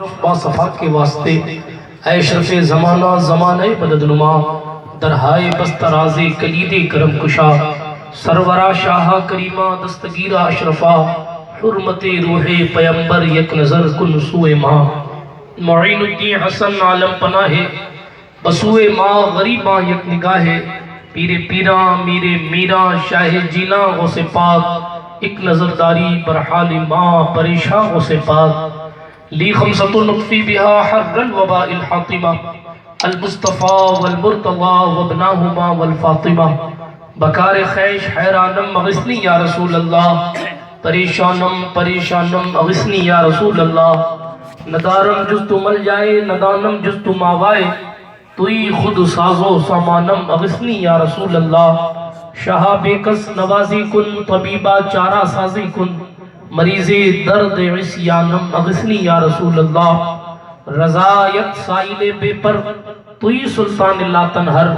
با صفات کے واسطے اے اشرف زمانہ زمانہ مدد نما درہائے بسترازِ کلید کرم کشا سرورہ شاہ کریمہ دستگیرہ اشرفہ حرمت روح پیمبر یک نظر کن سوئے ماں معین الدین حسن عالم پناہ بسوئے ماں غریباں یک نگاہ پیر پیراں میرے میراں شاہ جینا غوث پاک ایک نظرداری برحال ماں پریشاں غوث پاک لی خمسۃ نطفی بہا حر الوباء الحاطمہ المصطفیٰ والمرتضی وابناہما والفاطمہ بکار خیش حیرانم اغثنی یا رسول اللہ پریشانم پریشانم اغثنی یا رسول اللہ ندارم جز تو مل جائے ندانم جز تو ماوائے توی خود سازو سامانم اغثنی یا رسول اللہ شاہ بے کس نوازی کن طبیبہ چارہ سازی کن مریض درد عصیانم اغثنی یا رسول اللہ رضایت سائل بے پر توی سلطان اللہ تنہر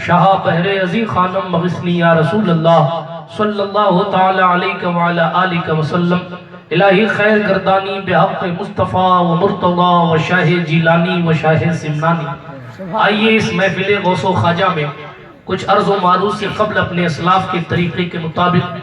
شاہ بحر عزی خانم اغثنی یا رسول اللہ صلی اللہ تعالی علیہ وعلا آلہ وسلم الہی خیر گردانی بحق مصطفیٰ و مرتضی و شاہ جیلانی و شاہ سمنانی۔ آئیے اس محفل غوث و خواجہ میں کچھ عرض و معروض سے قبل اپنے اسلاف کے طریقے کے مطابق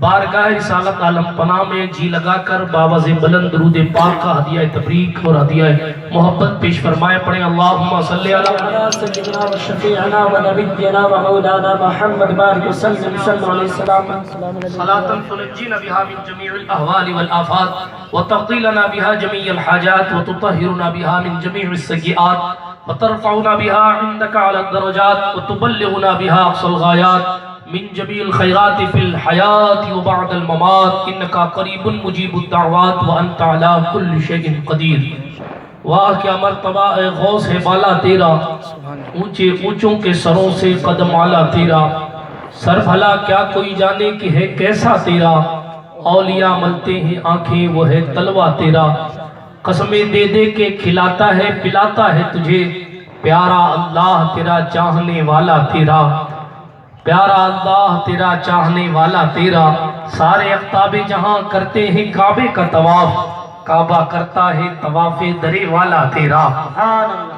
بارگاہ رسالت عالم پناہ میں جی لگا کر باواز بلند درود پاک کا ہدیہ تبریک اور ہدیہ محبت پیش فرمائے پڑھیں اللہم صلی علی سیدنا و شفیعنا و نبینا و مولانا محمد بارک وسلم صلی اللہ علیہ وسلم صلاة تنجینا بها من جميع الاحوال والآفات وتقضیلنا بها جميع الحاجات وتطهرنا بها من جميع السیئات وترفعنا بها عندك على الدرجات وتبلغنا بها اقصى الغایات من جميع الخيرات في الحياة وبعد الممات إنك قريب مجيب الدعوات وأنت على كل شيء قدير۔ واہ کیا مرتبہ اے غوث ہے بالا تیرا، اونچے اونچوں کے سروں سے قدم آلا تیرا، سر بھلا کیا کوئی جانے کہ ہے کیسا تیرا، اولیاء ملتے ہیں آنکھیں وہ ہے تلوہ تیرا، قسمیں دے دے کے کھلاتا ہے پلاتا ہے تجھے، پیارا اللہ تیرا چاہنے والا تیرا، پیارا اللہ تیرا چاہنے والا تیرا، سارے اقطاب جہاں کرتے ہیں کعبے کا طواف، کعبہ کرتا ہے طواف درے والا تیرا،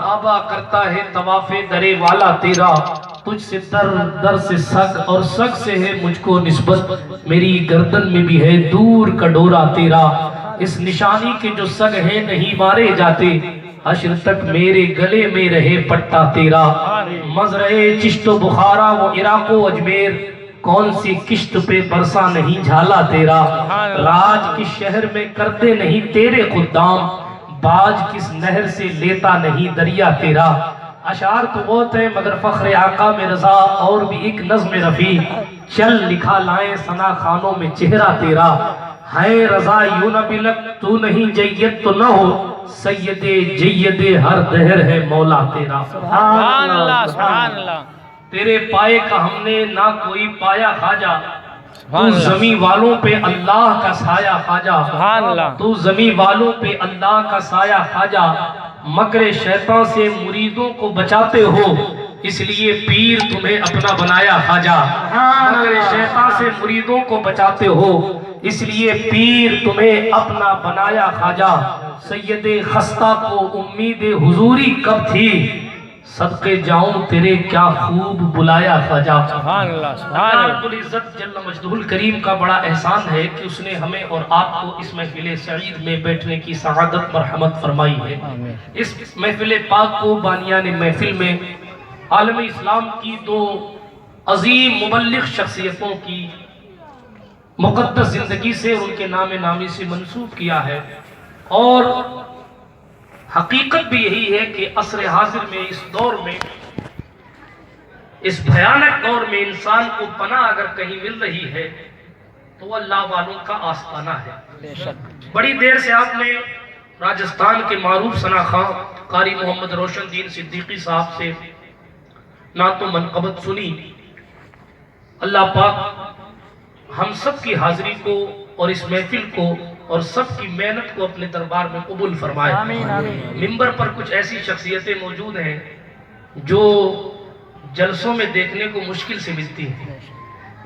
کعبہ کرتا ہے طواف درے والا تیرا، تجھ سے در سے سگ اور سگ سے ہے مجھ کو نسبت، میری گردن میں بھی ہے دور کا ڈورا تیرا، اس نشانی کے جو سگ ہیں نہیں مارے جاتے، حشر تک میرے گلے میں رہے پٹا تیرا، مزرعے چشت و بخارا و عراق و اجمیر، کون سی کشت پہ برسا نہیں جھالا تیرا، راج کس شہر میں کرتے نہیں تیرے خدام، باج کس نہر سے لیتا نہیں دریا تیرا۔ اشعار تو بہت ہے مگر فخر آقا میں رضا اور بھی ایک نظم رفیع، چل لکھا لائیں ثنا خانوں میں چہرہ تیرا، ہے رضا یوں نہ بلک تو نہیں جید تو نہ ہو، سید جید ہر دہر ہے مولا تیرا۔ سبحان اللہ سبحان اللہ۔ تیرے پائے کا ہم نے نہ کوئی پایا خواجہ، تو زمین والوں پہ اللہ کا سایہ خواجہ، تو زمین والوں پہ اللہ کا سایہ خواجہ، مکر شیطان سے مریدوں کو بچاتے ہو اس لیے پیر تمہیں اپنا بنایا خواجہ، مکر شیطان سے مریدوں کو بچاتے ہو اس لیے پیر تمہیں اپنا بنایا خواجہ، سید خستہ کو امید حضوری کب تھی، صدقے جاؤں تیرے کیا خوب بلایا خواجہ۔ سبحان اللہ سبحان اللہ۔ رب العزت جل مجدہ الکریم کا بڑا احسان ہے کہ اس نے ہمیں اور آپ کو اس محفل سعید میں بیٹھنے کی سعادت مرحمت فرمائی ہے۔ اس محفل پاک کو بانیان محفل میں عالم اسلام کی دو عظیم مبلغ شخصیتوں کی مقدس زندگی سے اور ان کے نام نامی سے منسوب کیا ہے، اور حقیقت بھی یہی ہے کہ عصر حاضر میں اس دور میں اس بھیانک دور میں انسان کو پناہ اگر کہیں مل رہی ہے تو وہ اللہ والوں کا آستانہ ہے۔ بڑی دیر سے آپ نے راجستھان کے معروف ثنا خواں قاری محمد روشن دین صدیقی صاحب سے نعت و منقبت سنی۔ اللہ پاک ہم سب کی حاضری کو اور اس محفل کو اور سب کی محنت کو اپنے دربار میں قبول فرمائے۔ منبر پر کچھ ایسی شخصیتیں موجود ہیں جو جلسوں میں دیکھنے کو مشکل سے ملتی ہیں،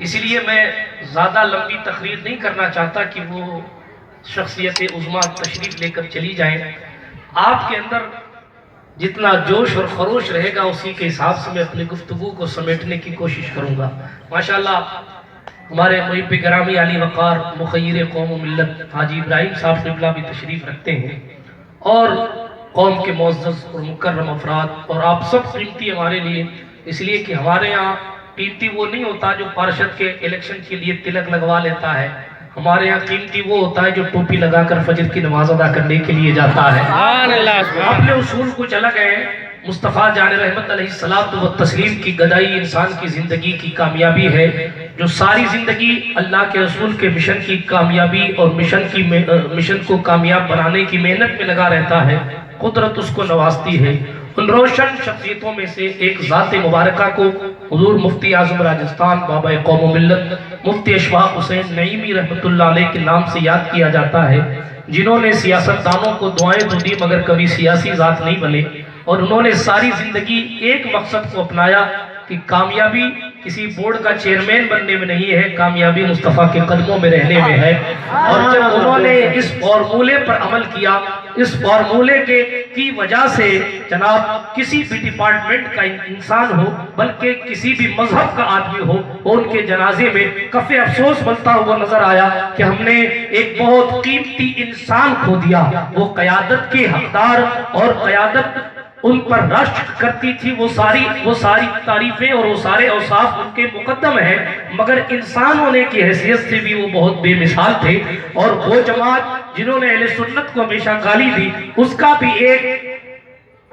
اس لیے میں زیادہ لمبی تقریر نہیں کرنا چاہتا کہ وہ شخصیت عظمیٰ تشریف لے کر چلی جائیں، آپ کے اندر جتنا جوش اور خروش رہے گا اسی کے حساب سے میں اپنی گفتگو کو سمیٹنے کی کوشش کروں گا۔ ماشاءاللہ ہمارے محب گرامی علی وقار مخیر قوم و ملت حاجی ابراہیم صاحب قبلہ بھی تشریف رکھتے ہیں، اور قوم کے معزز اور مکرم افراد، اور آپ سب قیمتی ہمارے لیے، اس لیے کہ ہمارے ہاں قیمتی وہ نہیں ہوتا جو پارشد کے الیکشن کے لیے تلک لگوا لیتا ہے، ہمارے ہاں قیمتی وہ ہوتا ہے جو ٹوپی لگا کر فجر کی نماز ادا کرنے کے لیے جاتا ہے۔ اپنے اصول کو چلا گئے، مصطفیٰ جان رحمت علیہ الصلوۃ والتسلیم کی گدائی انسان کی زندگی کی کامیابی ہے، جو ساری زندگی اللہ کے رسول کے مشن کی کامیابی اور مشن کو کامیاب بنانے کی محنت میں لگا رہتا ہے، قدرت اس کو نوازتی ہے۔ ان روشن شخصیتوں میں سے ایک ذات مبارکہ کو حضور مفتی اعظم راجستھان بابا قوم و ملت مفتی اشفاق حسین نعیمی رحمت اللہ علیہ کے نام سے یاد کیا جاتا ہے، جنہوں نے سیاستدانوں کو دعائیں تو دی مگر کبھی سیاسی ذات نہیں بنے، اور انہوں نے ساری زندگی ایک مقصد کو اپنایا کہ کامیابی کسی بورڈ کا چیئرمین بننے میں نہیں ہے، کامیابی مصطفیٰ کے قدموں میں رہنے میں ہے۔ اور جب انہوں نے اس فارمولے پر عمل کیا، اس فارمولے کی وجہ سے جناب کسی بھی ڈپارٹمنٹ کا انسان ہو بلکہ کسی بھی مذہب کا آدمی ہو، اور ان کے جنازے میں کف افسوس بنتا ہوا نظر آیا کہ ہم نے ایک بہت قیمتی انسان کھو دیا۔ وہ قیادت کے حقدار اور قیادت ان پر رشک کرتی تھی، وہ ساری تعریفیں اور وہ سارے اوصاف ان کے مقدم ہیں، مگر انسان ہونے کی حیثیت سے بھی وہ بہت بے مثال تھے۔ اور وہ جماعت جنہوں نے اہل سنت کو ہمیشہ گالی دی، اس کا بھی ایک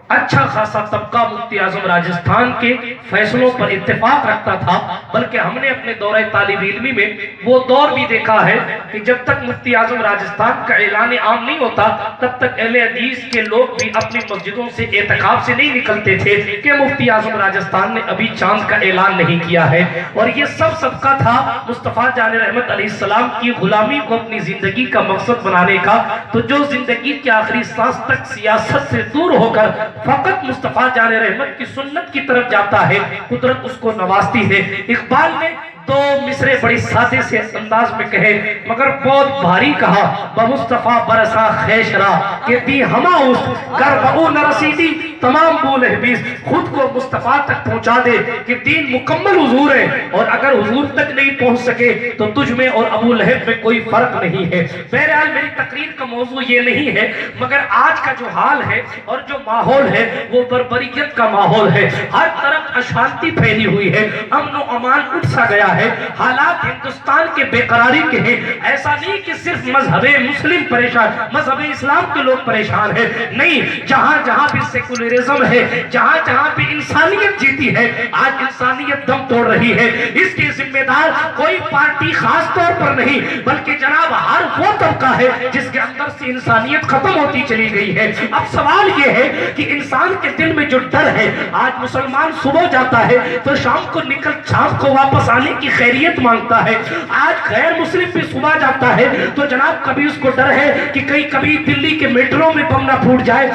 اچھا خاصا طبقہ مفتی اعظم راجستھان کے فیصلوں پر اتفاق رکھتا تھا، بلکہ ہم نے اپنے دورہ طالب علمی میں وہ دور بھی دیکھا ہے کہ جب تک مفتی اعظم راجستھان کا اعلان عام نہیں ہوتا تب تک اہل حدیث کے لوگ بھی اپنی مسجدوں سے اعتکاف سے نہیں نکلتے تھے کہ مفتی اعظم راجستھان نے ابھی چاند کا اعلان نہیں کیا ہے۔ اور یہ سب صدقہ تھا مصطفیٰ جان رحمت علیہ السلام کی غلامی کو اپنی زندگی کا مقصد بنانے کا۔ تو جو زندگی کے آخری سانس تک سیاست سے دور ہو کر فقط مصطفیٰ جان رحمت کی سنت کی طرف جاتا ہے، قدرت اس کو نوازتی ہے۔ اقبال نے دو مصرے بڑی سادے سے انداز میں کہے مگر بہت بھاری کہا، بمصطفیٰ برسا خیشرا کہ دی ہما اس گر بہو نرسیدی تمام بول حبیث۔ خود کو مصطفیٰ تک پہنچا دے کہ دین مکمل حضور ہے، اور اگر حضور تک نہیں پہنچ سکے تو تجھ میں اور ابو لہب میں کوئی فرق نہیں ہے۔ بہرحال میری تقریر کا موضوع یہ نہیں ہے، مگر آج کا جو حال ہے اور جو ماحول ہے وہ بربریت کا ماحول ہے۔ ہر طرف اشانتی پھیلی ہوئی ہے، امن و امان اٹھ سا گیا ہے، حالات ہندوستان کے بے قراری کے ہیں۔ ایسا نہیں کہ صرف مذہب مسلم پریشان، مذہب اسلام کے لوگ پریشان ہیں، نہیں، جہاں جہاں بھی سیکولرزم ہے، جہاں جہاں بھی انسانیت جیتی ہے، آج انسانیت دم توڑ رہی ہے۔ اس کے ذمہ دار کوئی پارٹی خاص طور پر نہیں بلکہ جناب ہر وہ طبقہ ہے جس کے اندر سے انسانیت ختم ہوتی چلی گئی ہے۔ اب سوال یہ ہے کہ انسان کے دل میں جو ڈر ہے، آج مسلمان صبح جاتا ہے تو شام کو واپس آنے کی خیریت مانگتا ہے۔ آج غیر مسلم بھی صبح جاتا ہے تو جناب کبھی اس کو ڈر ہے کہ کبھی دلی کے میٹرو میں بم نہ پھوٹ جائے،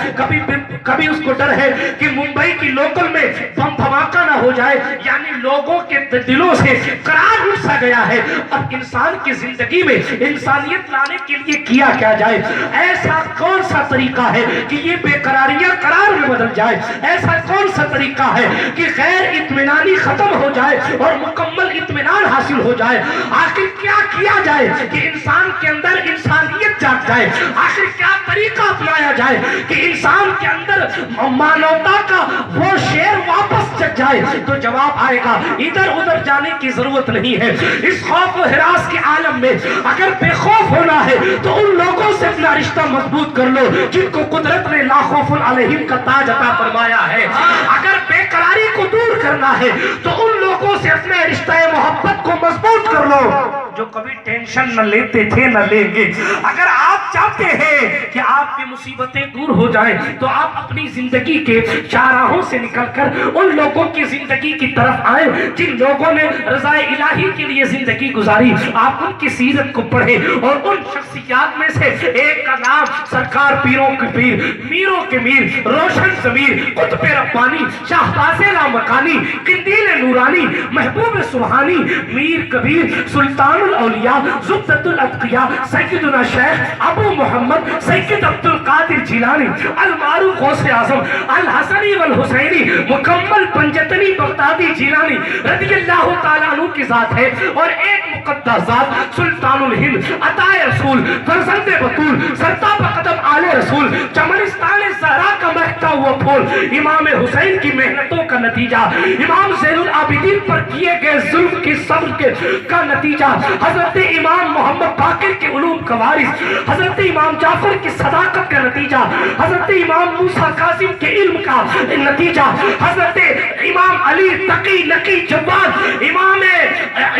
کبھی اس کو ڈر ہے کہ ممبئی کی لوکل میں بم دھماکہ نہ ہو جائے، یعنی لوگوں کے دلوں سے قرار اٹھ سا گیا ہے۔ اب انسان کی زندگی میں انسانیت لانے کے لیے کیا جائے؟ ایسا کون سا طریقہ ہے کہ یہ بے قراریاں قرار میں بدل جائے؟ ایسا کون سا طریقہ ہے کہ غیر اطمینانی ختم ہو جائے اور مکمل اطمینان حاصل ہو جائے؟ آخر کیا جائے کہ انسان کے اندر انسانیت جاگ جائے؟ آخر کیا طریقہ اپنایا جائے کہ انسان کے اندر مانوتا کا وہ شعر واپس جگ جائے؟ تو جواب آئے گا، ادھر ادھر جانے کی ضرورت نہیں ہے۔ اس خوف و ہراس کے عالم میں اگر بے خوف ہونا ہے تو ان لوگوں سے اپنا رشتہ مضبوط کر لو جن کو قدرت نے لا خوف علیہم کا تاج عطا فرمایا ہے۔ اگر بے قراری کو دور کرنا ہے تو ان لوگوں سے اپنے رشتہ محبت کو مضبوط کر لو جو کبھی ٹینشن نہ لیتے تھے نہ لیں گے۔ اگر آپ چاہتے ہیں کہ آپ کی مصیبتیں دور ہو جائیں تو آپ اپنی زندگی کے چاراہوں سے نکل کر ان لوگوں کی زندگی کی طرف آئیں جن لوگوں نے رضا الہی کے لیے زندگی گزاری۔ آپ ان کی سیرت کو پڑھیں اور ان شخصیات میں سے ایک کا نام سرکار پیروں کے پیر، میروں کے میر، روشن ضمیر، قطب ربانی، شہباز لامکانی، قندیل نورانی، محبوب سبحانی، میر کبیر، سلطان الاولیاء زبدۃ الاتقیاء سیدنا شیخ ابو محمد سید عبد القادر جیلانی المعروف غوث اعظم الحسنی والحسینی مکمل پنجتنی بغدادی جیلانی رضی اللہ تعالیٰ عنہ کی ذات ہے، اور ایک مقدس ذات سلطان الہند عطا رسول فرزند بطول سرتاب قدم آل رسول چمنستان زہرا کا مہکتا ہوا پھول امام حسین کی محنتوں کا نتیجہ، امام زین العابدین پر کیے گئے ظلم کی صبر کا نتیجہ، حضرت امام محمد باقر کے علوم کا وارث، حضرت امام جعفر کی صداقت کا نتیجہ، حضرت امام موسیٰ کاظم کے علم کا نتیجہ، حضرت امام علی تقی نقی جواد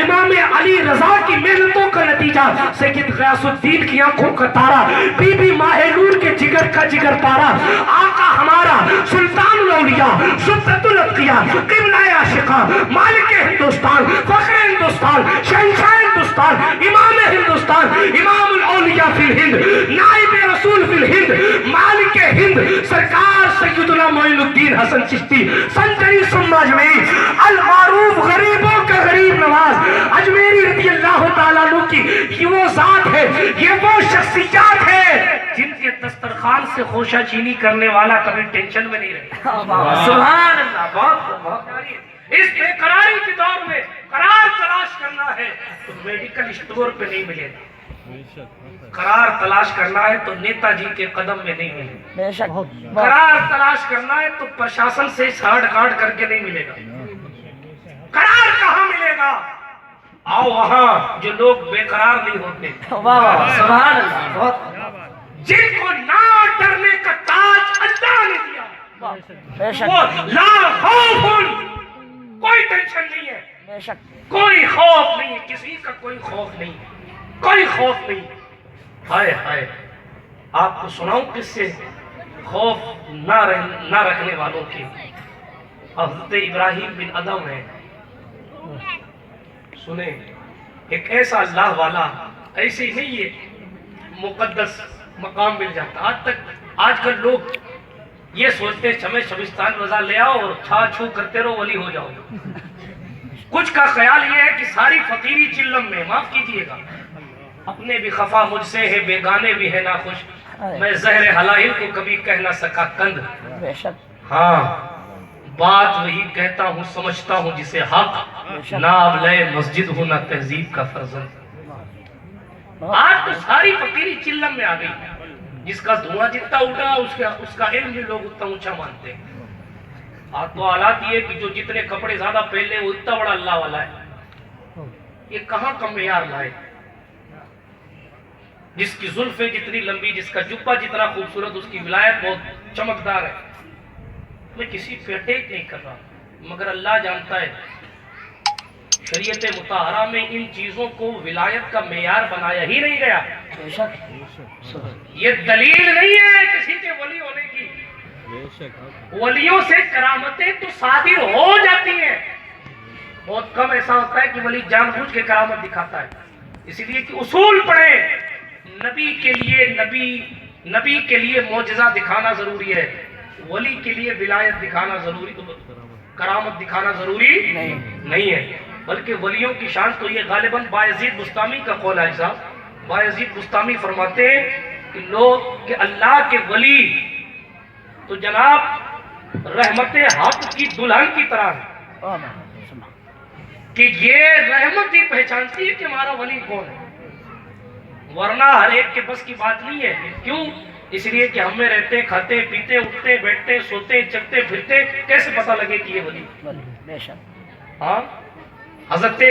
امام علی رضا کی محنتوں کا نتیجہ، سید غیاث الدین کی آنکھوں کا تارا، بی بی ماہ نور کے جگر کا جگر پارا، آقا ہمارا سلطان الاولیاء زبدۃ الاتقیاء قبلہ عاشقاں مالک ہندوستان فخر ہندوستان شہنشاہ ہندوستان امام ہندوستان امام الاولیاء فی الہند نائب رسول فی الہند مالک ہند سرکار سیدنا معین الدین حسن چشتی سنجری ثم اجمیری المعروف غریبوں کا غریب نواز اجمیری رضی اللہ تعالیٰ عنہ کی یہ وہ ذات ہے، یہ وہ شخصیات ہے جن کے دسترخوان سے خوشہ چینی کرنے والا کبھی ٹینشن میں نہیں رہے۔ سبحان اللہ، بہت اس بے قراری کے دور میں قرار تلاش کرنا ہے تو میڈیکل اسٹور پہ نہیں ملے گا، قرار تلاش کرنا ہے تو نیتا جی کے قدم میں نہیں ملے گا، قرار تلاش کرنا ہے تو پرشاسن سے ساڑھ گاڑھ کر کے نہیں ملے گا۔ قرار کہاں ملے گا؟ آؤ وہاں جو لوگ بے قرار نہیں ہوتے، سبحان اللہ، جن کو نہ ڈرنے کا تاج اللہ نے دیا، وہ لا خوف، کوئی ٹینشن نہیں ہے، کوئی خوف نہیں ہے، کسی کا کوئی خوف نہیں، کوئی خوف نہیں۔ ہائے ہائے، آپ کو سناؤں کس سے خوف نہ رکھنے والوں کی؟ حضرت ابراہیم بن ادم ہے، سنیں، ایک ایسا اللہ والا، ایسے ہی نہیں یہ مقدس مقام مل جاتا۔ آج کل لوگ یہ سوچتے ہیں چمے شبستان رضا لے آؤ اور چھا چھو کرتے رہو ولی ہو جاؤ۔ کچھ کا خیال یہ ہے کہ ساری فقیری چلم میں، معاف کیجئے گا، اپنے بھی خفا مجھ سے ہے، بیگانے بھی ہے ناخوش، میں زہر حلائل کو کبھی کہہ نہ سکا کند۔ ہاں، بات وہی کہتا ہوں سمجھتا ہوں جسے حق، نہ ابلے مسجد ہوں نہ تہذیب کا فرزند۔ آج تو ساری فقیری چلم میں آ گئی، جس کا دھواں جتنا اٹھا اس کا علم بھی لوگ اتنا اونچا مانتے ہیں۔ آج تو حالات یہ کہ جو جتنے کپڑے زیادہ پہلے وہ اتنا بڑا اللہ والا ہے، یہ کہاں کا معیار لائے؟ جس کی زلفیں جتنی لمبی، جس کا جبہ جتنا خوبصورت، اس کی ولایت بہت چمکدار ہے۔ میں کسی پہ اٹیک نہیں کر رہا، مگر اللہ جانتا ہے شریعت مطہرہ میں ان چیزوں کو ولایت کا معیار بنایا ہی نہیں گیا۔ یہ دلیل نہیں ہے کسی کے ولی ہونے کی، ولیوں سے کرامتیں تو صادر ہو جاتی ہیں، بہت کم ایسا ہوتا ہے کہ ولی جان بوجھ کے کرامت دکھاتا ہے۔ اسی لیے کہ اصول پڑھیں، نبی کے لیے معجزہ دکھانا ضروری ہے، ولی کے لیے ولایت دکھانا ضروری، کرامت دکھانا ضروری نہیں ہے۔ بلکہ ولیوں کی شان تو یہ غالباً بایزید بستامی کا قول ہے صاحب۔ بایزید بستامی فرماتے ہیں کہ اللہ کے ولی تو جناب رحمت حق کی دلہن کی طرح ہے، کہ یہ رحمت ہی پہچانتی ہے کہ ہمارا ولی کون ہے، ورنہ ہر ایک کے بس کی بات نہیں ہے۔ کیوں؟ اس لیے کہ ہم میں رہتے، کھاتے، پیتے، اٹھتے، بیٹھتے، سوتے، چلتے پھرتے، کیسے پتہ لگے کہ یہ ولی؟ ہاں، حضرت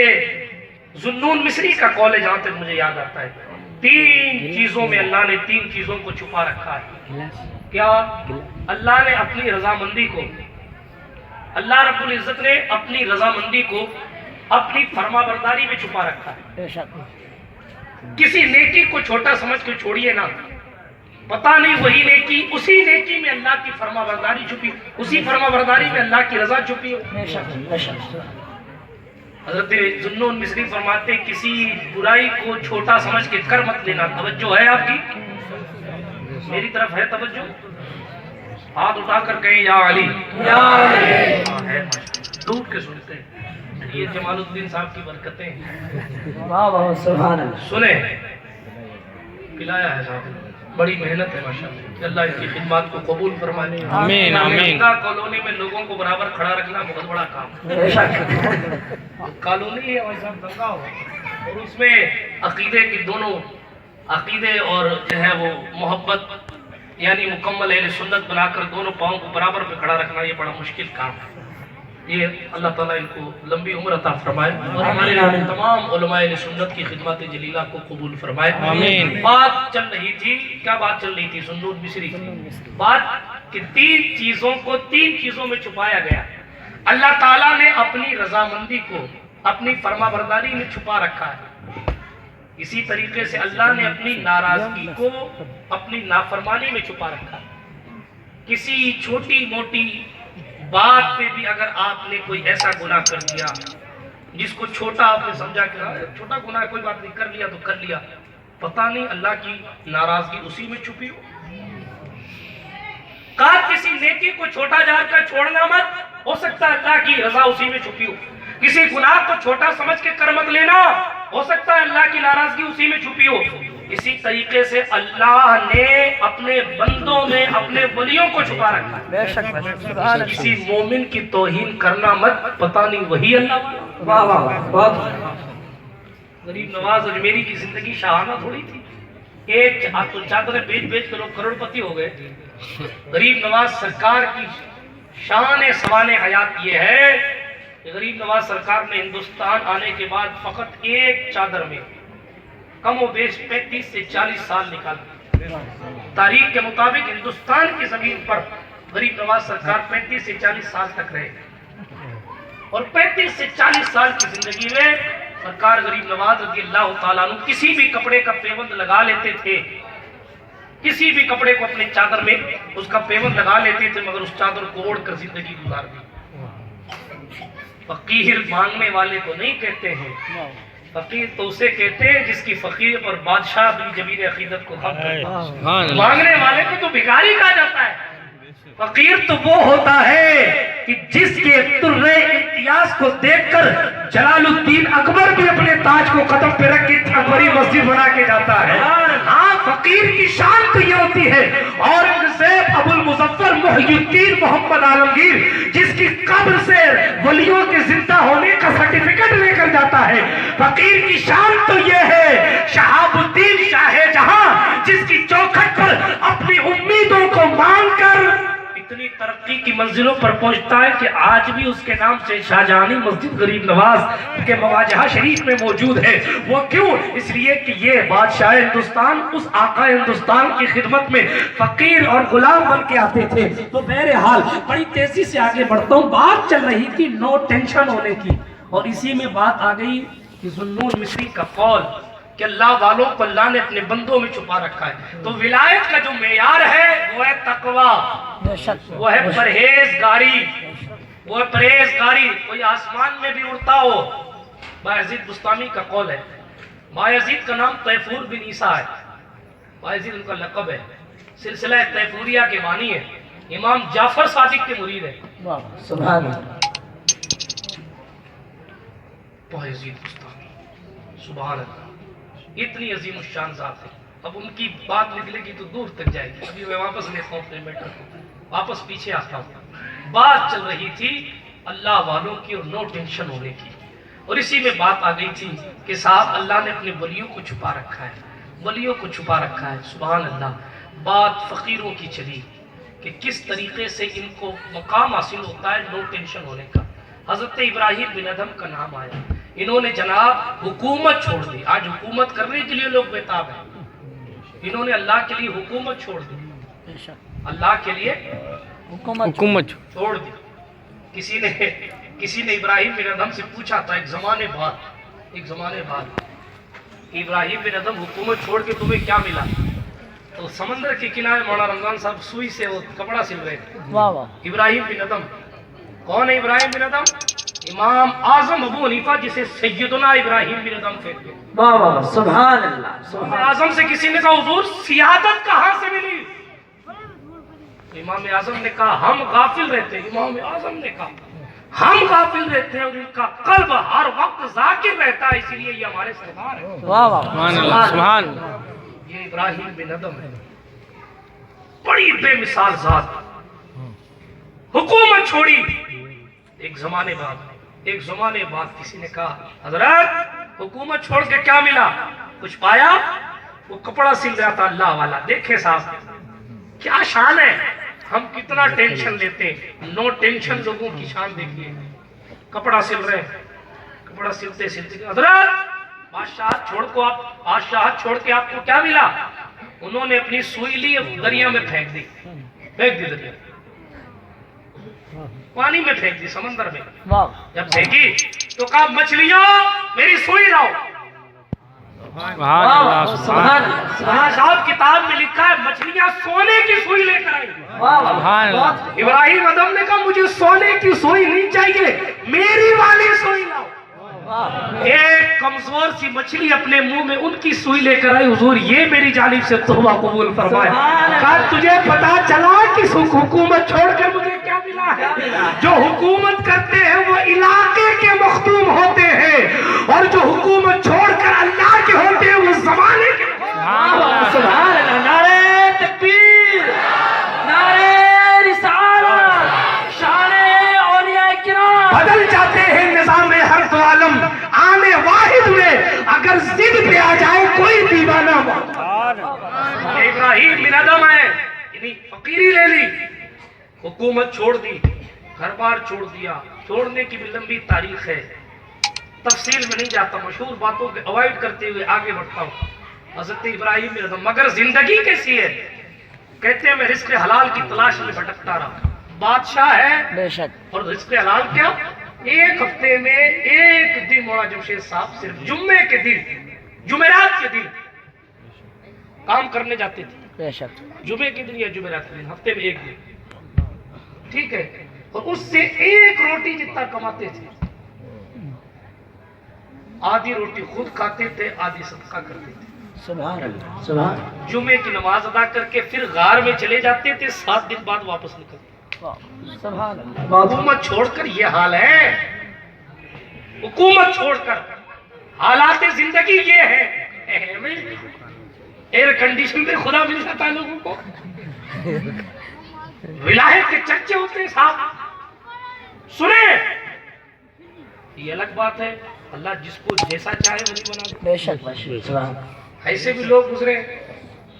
ذوالنون مصری کا قول ہے، جہاں تک مجھے یاد آتا ہے، 3 چیزوں میں اللہ نے 3 چیزوں کو چھپا رکھا ہے۔ کیا؟ اللہ نے اپنی رضامندی کو، اللہ رب العزت نے اپنی رضامندی کو اپنی فرما برداری میں چھپا رکھا ہے۔ کسی نیکی کو چھوٹا سمجھ کے چھوڑیے نا، پتہ نہیں وہی نیکی، اسی نیکی میں اللہ کی فرما برداری چھپی، اسی فرما برداری میں اللہ کی رضا چھپی ہو۔ حضرت ذوالنون مصری فرماتے ہیں کسی برائی کو چھوٹا سمجھ کے کر مت لینا۔ توجہ ہے آپ کی؟ میری طرف ہے توجہ؟ ہاتھ اٹھا کر کہیں یا علی، یا علی، ڈوب کے سنتے ہیں۔ یہ جمال الدین صاحب کی برکتیں ہیں. واہ واہ سبحان اللہ. سنیں پلایا ہے صاحب, بڑی محنت ہے ماشاءاللہ, کہ اللہ ان کی خدمات کو قبول فرمائے. آمین آمین. کالونی میں لوگوں کو برابر کھڑا رکھنا بہت بڑا کام. بے شک. کالونی ہے ویسا دنگا ہو, اور اس میں عقیدے کی دونوں عقیدے اور جو ہے وہ محبت یعنی مکمل اہل سنت بنا کر دونوں پاؤں کو برابر پہ کھڑا رکھنا یہ بڑا مشکل کام ہے. یہ اللہ تعالیٰ ان کو لمبی عمر عطا فرمائے اور ہمارے تمام علماء اہل سنت کی خدمات جلیلہ کو قبول فرمائے. آمین. بات چل رہی تھی, کیا بات چل رہی تھی؟ سنون مصری بات کہ تین چیزوں میں چھپایا گیا. اللہ تعالیٰ نے اپنی رضامندی کو اپنی فرما برداری میں چھپا رکھا ہے. اسی طریقے سے اللہ نے اپنی ناراضگی کو اپنی نافرمانی میں چھپا رکھا ہے. کسی چھوٹی موٹی بات پہ بھی اگر آپ نے کوئی ایسا گناہ کر دیا جس کو چھوٹا آپ نے سمجھا کہ چھوٹا گناہ کوئی بات نہیں, کر لیا تو کر لیا, پتہ نہیں اللہ کی ناراضگی اسی میں چھپی ہو. کہا کسی نیکی کو چھوٹا جان کر چھوڑنا مت, ہو سکتا ہے اللہ کی رضا اسی میں چھپی ہو. کسی گناہ کو چھوٹا سمجھ کے کر مت لینا, ہو سکتا ہے اللہ کی ناراضگی اسی میں چھپی ہو. اسی طریقے سے اللہ نے اپنے بندوں میں اپنے ولیوں کو چھپا رکھا ہے. بے شک سبحان اللہ. کسی مومن کی توہین کرنا مت, پتہ نہیں وہی اللہ. واہ واہ بہت. غریب نواز اجمیری کی زندگی شاہانہ تھوڑی تھی. ایک چادریں بیچ کر لوگ کروڑ پتی ہو گئے. غریب نواز سرکار کی شان سوانح حیات یہ ہے کہ غریب نواز سرکار نے ہندوستان آنے کے بعد فقط ایک چادر میں کم و بیش 35 سے 40 سال نکالے. تاریخ کے مطابق ہندوستان کی زمین پر غریب نواز سرکار 35 سے 40 سال تک رہے, اور 35 سے 40 سال کی زندگی میں سرکار غریب نواز رضی اللہ تعالیٰ عنہ کسی بھی کپڑے کا پیوند لگا لیتے تھے, کسی بھی کپڑے کو اپنے چادر میں اس کا پیوند لگا لیتے تھے, مگر اس چادر کو اوڑھ کر زندگی گزار دی. فقیر مانگنے والے کو نہیں کہتے ہیں, فقیر تو اسے کہتے ہیں جس کی فقیر اور بادشاہ بھی جبین عقیدت کو خم کرتا ہے. مانگنے والے کو تو بھکاری کہا جاتا ہے. فقیر تو وہ ہوتا ہے کہ جس کے ترے امتیاز کو دیکھ کر جلال الدین اکبر بھی اپنے تاج کو قدم پہ رکھ کے اکبری مسجد بنا کے جاتا ہے. ہاں فقیر کی شان تو یہ ہوتی ہے. اورنگزیب ابو المظفر محی الدین محمد عالمگیر جس کی قبر سے ولیوں کے زندہ ہونے کا سرٹیفکیٹ لے کر جاتا ہے. فقیر کی شان تو یہ ہے شہاب الدین شاہ جہاں جس کی چوکھٹ پر اپنی امیدوں کو مانگ کر اتنی ترقی کی منزلوں پر پہنچتا ہے کہ آج بھی اس کے نام سے شاہجہانی مسجد غریب نواز کے مواجہہ شریف میں موجود ہے. وہ کیوں؟ اس لیے کہ یہ بادشاہ ہندوستان اس آقا ہندوستان کی خدمت میں فقیر اور غلام بن کے آتے تھے. تو بہرحال بڑی تیزی سے آگے بڑھتا ہوں. بات چل رہی تھی نو ٹینشن ہونے کی, اور اسی میں بات آ گئی کہ ذوالنون مصری کا قول کہ اللہ والوں کو اللہ نے اپنے بندوں میں چھپا رکھا ہے. تو ولایت کا جو معیار ہے وہ ہے تقوی, وہ ہے پرہیزگاری, وہ ہے پرہیزگاری. کوئی آسمان میں بھی اڑتا ہو. بایزید بستامی کا قول ہے, بایزید کا نام تیفور بن عیسیٰ ہے, بایزید ان کا لقب ہے, سلسلہ تیفوریہ کے بانی ہے, امام جعفر صادق کے مرید ہے. سبحان اللہ. بایزید بستامی سبحان اللہ, اتنی عظیم الشان ذات ہے. اب ان کی بات نکلے گی تو دور تک جائے گی. ابھی میں واپس لیتا ہوں اپنے میٹر کو, واپس پیچھے آتا ہوں. بات چل رہی تھی اللہ والوں کی اور نو ٹینشن ہونے کی, اور اسی میں بات آ گئی تھی کہ صاحب اللہ نے اپنے ولیوں کو چھپا رکھا ہے, ولیوں کو چھپا رکھا ہے. سبحان اللہ. بات فقیروں کی چلی کہ کس طریقے سے ان کو مقام حاصل ہوتا ہے نو ٹینشن ہونے کا. حضرت ابراہیم بن ادھم کا نام آیا, انہوں نے جناب حکومت چھوڑ دی. آج حکومت کرنے کے لیے لوگ بےتاب ہیں, انہوں نے اللہ کے لیے حکومت چھوڑ دی, اللہ کے لیے حکومت چھوڑ دی. کسی نے ابراہیم بن ادھم سے پوچھا تھا ایک زمانے بعد کہ ابراہیم بن ادھم حکومت چھوڑ کے تمہیں کیا ملا؟ تو سمندر کے کنارے مولانا رمضان صاحب سوئی سے وہ کپڑا سل رہے تھے. ابراہیم بن ادھم کون ہے؟ ابراہیم بن ادھم امام اعظم ابو حنیفہ جسے سیدنا ابراہیم بن ادھم کہتے ہیں. واہ واہ سبحان اللہ. امام اعظم سے کسی نے کہا حضور سیادت کہاں سے ملی؟ امام اعظم نے کہا ہم غافل رہتے. امام اعظم نے کہا ہم غافل رہتے ہیں اور ان کا قلب ہر وقت ذاکر رہتا ہے، اسی لیے یہ ہمارے سردار ہیں۔ سبحان اللہ سبحان یہ ابراہیم بن ادم ہے، بڑی بے مثال ذات، حکومت چھوڑی۔ ایک زمانے بعد کسی نے کہا حضرت حکومت چھوڑ کے کیا ملا، کچھ پایا؟ وہ کپڑا سل رہا تھا اللہ والا، دیکھیں صاحب کیا شان ہے، ہم کتنا ٹینشن لیتے ہیں، نو ٹینشن لوگوں کی شان دیکھیے، کپڑا سل رہے ہیں، کپڑا سلتے حضرت بادشاہت چھوڑ کے آپ کو کیا ملا؟ انہوں نے اپنی سوئی لی، دریا میں پھینک دی دریا پانی میں پھینک دی، سمندر میں جب پھینکی تو کہا مچھلیاں میری سوئی لاؤ۔ سبحان اللہ صاحب کتاب میں لکھا ہے مچھلیاں سونے کی سوئی لے کر آئی۔ سبحان اللہ ابراہیم ادم نے کہا مجھے سونے کی سوئی نہیں چاہیے، میری والی سوئی لاؤ۔ ایک کمزور سی مچھلی اپنے منہ میں ان کی سوئی لے کر آئی، حضور یہ میری جانب سے توبہ قبول فرمائے۔ کہا تجھے پتا چلا کہ حکومت چھوڑ کر مجھے کیا ملا ہے؟ جو حکومت کرتے ہیں وہ علاقے کے مختوم ہوتے ہیں، اور جو حکومت چھوڑ کر اللہ کے ہوتے ہیں وہ زمانے کے۔ سبحان اللہ، نعرہ تکبیر، نعرہ رسالت، شان اولیاء کرام۔ بدل جاتے ہیں نظام ہر دو عالم، آنے واحد میں اگر ضد پہ آ جائے کوئی دیوانہ ابراہیم بن ادم ہے، یعنی فقیری لے لی، حکومت چھوڑ دی، گھر بار چھوڑ دیا، چھوڑنے کی بھی لمبی تاریخ ہے، تفصیل میں نہیں جاتا، مشہور باتوں کے اوائڈ کرتے ہوئے آگے بڑھتا ہوں۔ حضرت ابراہیم بن ادم مگر زندگی کیسی ہے؟ کہتے ہیں میں رزق حلال کی تلاش میں بھٹکتا رہا، بادشاہ ہے بے شک، اور رزق حلال کیا؟ ایک ہفتے میں ایک دن مولانا جمشید صاحب صرف جمعے کے دن، جمعرات کے دن کام کرنے جاتے تھے، بے شک، جمعے کے دن یا جمعرات کے دن، ہفتے میں ایک دن، ٹھیک ہے، اور اس سے ایک روٹی جتنا کماتے تھے، آدھی روٹی خود کھاتے تھے، آدھی صدقہ کرتے تھے۔ سبحان اللہ، سبحان جمعے کی نماز ادا کر کے پھر غار میں چلے جاتے تھے، 7 دن بعد واپس نکلتے۔ اللہ، سبحان اللہ، حکومت چھوڑ کر یہ حال ہے، حکومت چھوڑ کر حالات زندگی یہ ہے۔ ایئر کنڈیشن میں خدا مل جاتا ہے لوگوں کو، ولایت کے چرچے ہوتے ہیں صاحب، سنیں یہ الگ بات ہے، اللہ جس کو جیسا چاہے وہی بنا دے۔ بے شک، بے شک، سبحان ایسے بھی لوگ گزرے،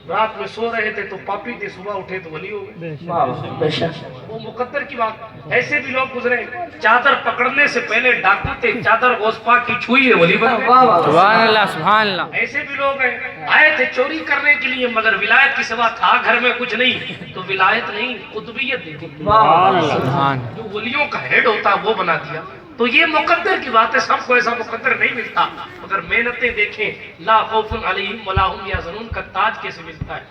رات میں سو رہے تھے تو پاپی تھے، صبح اٹھے تو ولی ہو گئے، اللہ، بے شک، وہ مقدر کی بات۔ ایسے بھی لوگ گزرے، چادر پکڑنے سے پہلے ڈاکو تھے، چادر غوث پاک کی چھوئی ہے ولی بن گئے۔ سبحان اللہ سبحان اللہ ایسے بھی لوگ ہیں، آئے تھے چوری کرنے کے لیے مگر ولایت کی سوا تھا گھر میں کچھ نہیں، تو ولایت نہیں قطبیت دے دی، سبحان جو ولیوں کا ہیڈ ہوتا وہ بنا دیا۔ تو یہ مقدر کی بات ہے، سب کو ایسا مقدر نہیں ملتا، مگر محنتیں دیکھیں، لا خوف علیہم ولا هم یحزنون کا تاج کیسے ملتا ہے۔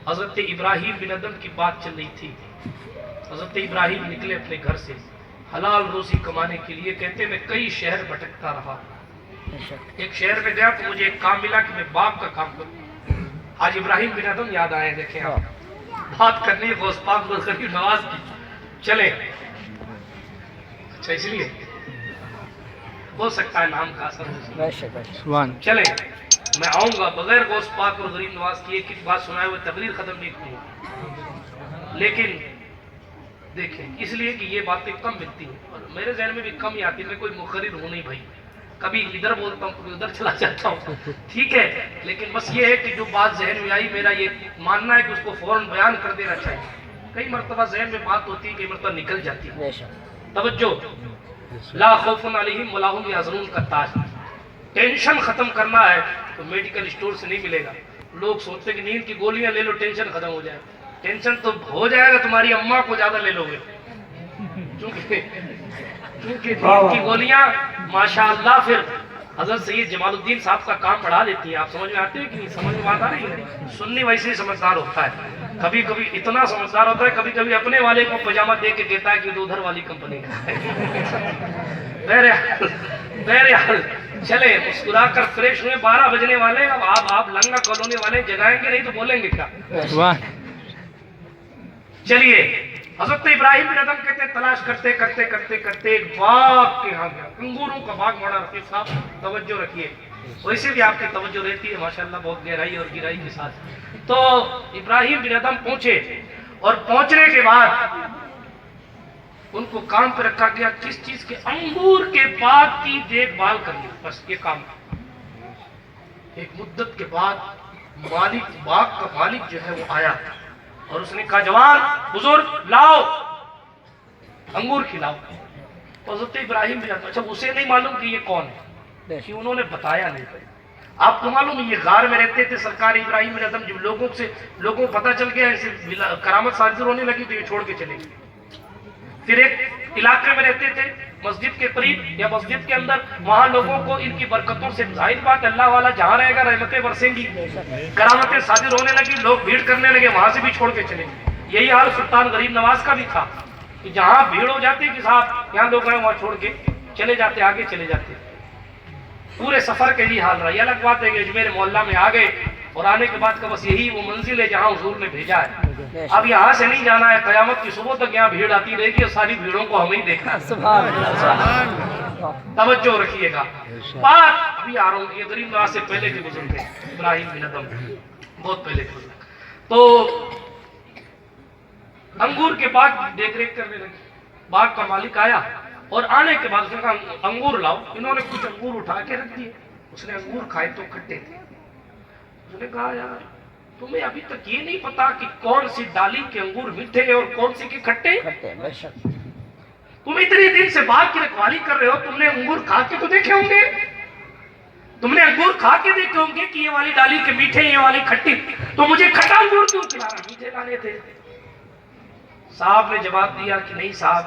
حضرت ابراہیم بن ادم کی بات چل رہی تھی، حضرت ابراہیم نکلے اپنے گھر سے حلال روزی کمانے کے لیے، کہتے میں کئی شہر بھٹکتا رہا، ایک شہر میں گیا تو مجھے ایک کام ملا کہ میں باپ کا کام کروں۔ آج ابراہیم بن ادم یاد آئے، دیکھیں آپ بات کرنی ہے غوث پاک غریب نواز کی، چلیں اچھا اس لیے ہو سکتا ہے نام کا اثر، بے شک، سبحان چلیں میں آؤں گا بغیر غوث پاک اور غریب نواز کی ایک ایک بات سنائے ہوئے تقریر ختم نہیں کروں، لیکن دیکھیں اس لیے کہ یہ باتیں کم ملتی ہیں اور میرے ذہن میں بھی کم ہی آتی، میں کوئی مقرر ہوں نہیں بھائی، کبھی ادھر بولتا ہوں کبھی ادھر چلا جاتا ہوں، ٹھیک ہے، لیکن بس یہ ہے کہ جو بات ذہن میں آئی میرا یہ ماننا ہے کہ اس کو فوراً بیان کر دینا چاہیے۔ کئی مرتبہ ذہن میں بات ہوتی ہے، کئی مرتبہ نکل جاتی ہے۔ بے شک، توجہ، لا خوف علیہم ولا هم یحزنون کا تاج، ٹینشن ختم کرنا ہے تو میڈیکل اسٹور سے نہیں ملے گا۔ لوگ سوچتے ہیں کہ نیند کی گولیاں لے لو ٹینشن ختم ہو جائے، ٹینشن تو ہو جائے گا، تمہاری اماں کو زیادہ لے لو گے، کیونکہ نیند کی گولیاں ماشاءاللہ پھر حضرت سید جمال الدین صاحب کا کام بڑھا دیتی ہے۔ آپ سمجھ میں آتے ہیں کہ نہیں؟ سمجھ میں آتا نہیں؟ سنی ویسے ہی سمجھدار ہوتا ہے، کبھی کبھی اتنا سمجھدار ہوتا ہے، کبھی کبھی اپنے والے کو پجامہ دے کے کہتا ہے کہ ادھر والی کمپنی کا ہے۔ بہرحال چلے مسکرا کر فریش ہوئے، 12 بجنے والے، اب آپ لنگا کالونی والے جگائیں گے نہیں تو بولیں گے کیا؟ سبحان چلیے حضرت ابراہیم بن ادم کہتے ہیں تلاش کرتے کرتے کرتے کرتے ایک باغ کے ہاں گیا، انگوروں کا باغ بڑا رفیق صاحب، توجہ رکھیے، ویسے بھی آپ کی توجہ رہتی ہے ماشاءاللہ بہت گہرائی اور گہرائی کے ساتھ۔ تو ابراہیم بن ادم پہنچے، اور پہنچنے کے بعد ان کو کام پہ رکھا گیا، کس چیز کے؟ انگور کے باغ کی دیکھ بھال کرنی، بس یہ کام۔ ایک مدت کے بعد مالک، باغ کا مالک جو ہے وہ آیا اور اس نے کہا جوان بزرگ لاؤ انگور کھلاؤ۔ حضرت ابراہیم بھی اچھا اسے نہیں معلوم کہ یہ کون ہے، کہ انہوں نے بتایا نہیں۔ آپ کو معلوم ہے یہ غار میں رہتے تھے سرکار ابراہیم بن ادم، جب لوگوں کو پتہ چل گیا ایسے کرامت صادر ہونے لگی تو یہ چھوڑ کے چلے گئے۔ پھر ایک علاقے میں رہتے تھے مسجد کے قریب یا مسجد کے اندر، وہاں لوگوں کو ان کی برکتوں سے ظاہر بات اللہ والا جہاں رہے گا رحمتیں برسیں گی، کرامتیں صادر ہونے لگی، لوگ بھیڑ کرنے لگے، وہاں سے بھی چھوڑ کے چلے گئے۔ یہی حال سلطان غریب نواز کا بھی تھا کہ جہاں بھیڑ ہو جاتی کہ صاحب یہاں لوگ ہیں وہاں چھوڑ کے چلے جاتے، آگے چلے جاتے۔ پورے سفر کے لیے حال رہا۔ یہ الگ بات ہے کہ اجمیر محلہ میں آ گئے اور آنے کے بعد کا بس یہی وہ منزل ہے جہاں حضور نے بھیجا ہے۔ اب یہاں سے نہیں جانا ہے، قیامت کی صبح تک یہاں بھیڑ آتی رہے گی اور ساری بھیڑوں کو ہمیں ہی دیکھنا ہے۔ توجہ رکھیے گا، بات ابھی آ رہا ہوں، یہ غریب نواز سے پہلے کے بزرگ تھے ابراہیم بن ادم، بہت پہلے کے بزرگ۔ تو انگور کے باغ دیکھ ریکھ کرنے لگے، باغ کا مالک آیا اور آنے کے بعد اس نے کہا انگور لاؤ۔ انہوں نے کچھ انگور اٹھا کے رکھ دیے، اس نے انگور کھائے تو کھٹے تھے۔ اس نے کہا یار تمہیں ابھی تک یہ نہیں پتا کہ کون سی ڈالی کے انگور میٹھے اور کون سی کے کھٹے؟ تم اتنے دن سے باغ کی رکھوالی کر رہے ہو، تم نے انگور کھا کے تو دیکھے ہوں گے، تم نے انگور کھا کے دیکھے ہوں گے کہ یہ والی ڈالی کے میٹھے یہ والی کھٹی، تو مجھے کھٹا انگور کیوں کھلا رہا؟ میٹھے لانے تھے۔ صاحب نے جواب دیا کہ نہیں صاحب،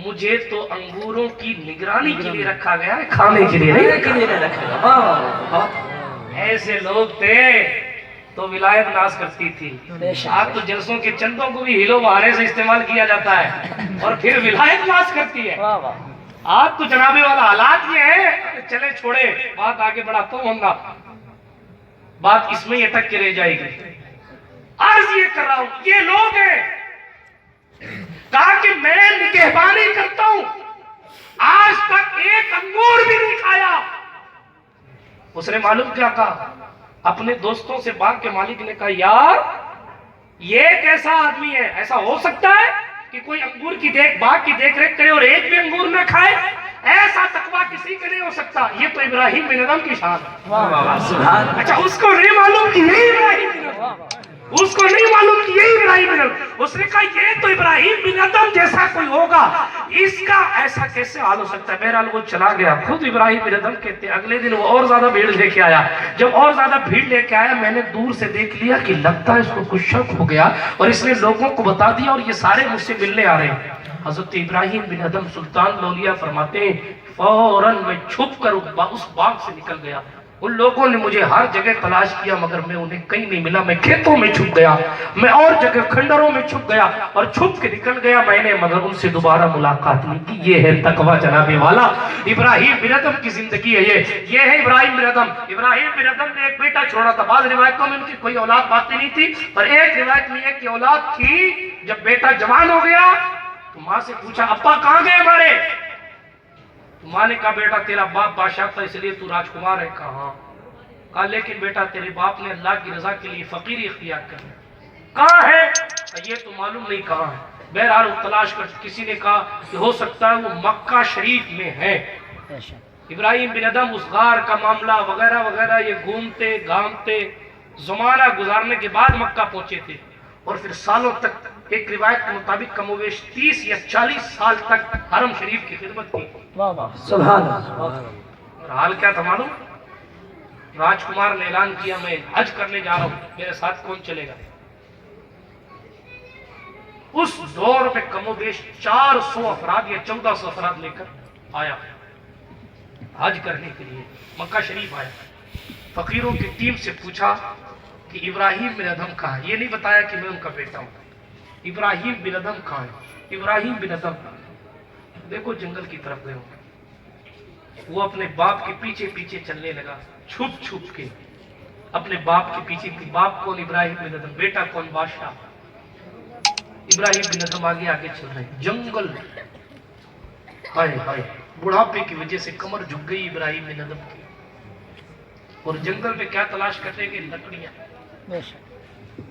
مجھے تو انگوروں کی نگرانی کے لیے رکھا گیا ہے، کھانے کے لیے نہیں رکھا گیا۔ ایسے لوگ تھے تو ولایت ناز کرتی تھی۔ آج تو جلسوں کے چندوں کو بھی ہیلو بہانے سے استعمال کیا جاتا ہے اور پھر ولایت ناز کرتی ہے۔ آج تو جنابے والا حالات یہ ہے، چلے چھوڑے بات آگے بڑھاتا ہوں، ہوں گا بات اس میں ہی اٹک کے رہ جائے گی۔ عرض یہ کر رہا ہوں، یہ لوگ ہیں، کہا کہ میں نگہبانی کرتا ہوں، آج تک ایک انگور بھی نہیں کھایا۔ اس نے معلوم کیا کہا؟ اپنے دوستوں سے باغ کے مالک نے کہا یار یہ کیسا آدمی ہے، ایسا ہو سکتا ہے کہ کوئی انگور کی باغ کی دیکھ ریکھ کرے اور ایک بھی انگور نہ کھائے؟ ایسا تقویٰ کسی کے نہیں ہو سکتا، یہ تو ابراہیم بن ادم کی شان ہے۔ اچھا اس کو نہیں معلوم کہ یہی ابراہیم بن ادم، اس کو نہیں معلوم کہ یہی ابراہیم بن ادم، اس نے کہا یہ تو ابراہیم بن ادم جیسا کوئی ہوگا، اس کا ایسا کیسے حال ہو سکتا ہے؟ بہرحال وہ چلا گیا۔ خود ابراہیم بن ادم کہتے ہیں اگلے دن وہ اور زیادہ بھیڑ لے کے آیا۔ جب اور زیادہ بھیڑ لے کے آیا، میں نے دور سے دیکھ لیا کہ لگتا ہے اس کو کچھ شک ہو گیا اور اس نے لوگوں کو بتا دیا اور یہ سارے مجھ سے ملنے آ رہے ہیں۔ حضرت ابراہیم بن ادم سلطان لولیہ فرماتے ہیں فوراً میں چھپ کر اس باغ سے نکل گیا۔ ان لوگوں نے مجھے ہر جگہ تلاش کیا مگر میں انہیں کہیں نہیں ملا، میں کھیتوں میں چھپ گیا، میں اور جگہ کھنڈروں میں چھپ گیا اور چھپ کے نکل گیا میں نے، مگر ان سے دوبارہ ملاقات نہیں کی۔ یہ ہے تقویٰ جناب والا، ابراہیم بن ادم کی زندگی ہے یہ ہے ابراہیم بن ادم۔ ابراہیم بن ادم نے ایک بیٹا چھوڑا تھا، بعض روایتوں میں ان کی کوئی اولاد باقی نہیں تھی، پر ایک روایت میں یہ کہ اولاد تھی۔ جب بیٹا جوان ہو گیا تو ماں سے پوچھا ابا کہاں گئے ہمارے؟ ماں نے کہا بیٹا تیرا باپ بادشاہ تھا اس لیے تو راجکمار ہے۔ کہاں؟ کہا لیکن بیٹا تیرے باپ نے اللہ کی رضا کے لیے فقیری اختیار کر لی۔ کہاں ہے؟ یہ تو معلوم نہیں کہاں ہے۔ بہرحال وہ تلاش کر، کسی نے کہا کہ ہو سکتا ہے وہ مکہ شریف میں ہے۔ ابراہیم بن ادم اس غار کا معاملہ وغیرہ وغیرہ یہ گھومتے گھامتے زمانہ گزارنے کے بعد مکہ پہنچے تھے اور پھر سالوں تک، ایک روایت کے مطابق کم و بیش 30 یا 40 سال تک حرم شریف کی خدمت کی۔ سبحان اللہ۔ اور حال کیا تھا معلوم؟ راجکمار نے اعلان کیا میں حج کرنے جا رہا ہوں، میرے ساتھ کون چلے گا؟ اس دور میں کم و بیش 400 افراد یا 1400 افراد لے کر آیا حج کرنے کے لیے، مکہ شریف آیا۔ فقیروں کی ٹیم سے پوچھا کہ ابراہیم بن ادم کہاں ہے؟ یہ نہیں بتایا کہ میں ان کا بیٹا ہوں۔ ابراہیم بن ادم کہاں ہے؟ ابراہیم بن ادم دیکھو جنگل کی طرف گئے ہوں۔ وہ اپنے باپ کے پیچھے پیچھے چلنے لگا، چھپ چھپ کے اپنے باپ کے پیچھے۔ باپ کون؟ ابراہیم بن ادم۔ بیٹا کون؟ بادشاہ۔ ابراہیم بن ادم آگے آگے چل رہے ہیں، جنگل، ہائے ہائے، بڑھاپے کی وجہ سے کمر جھک گئی ابراہیم بن ادم کی، اور جنگل میں کیا تلاش کرتے گئے؟ لکڑیاں،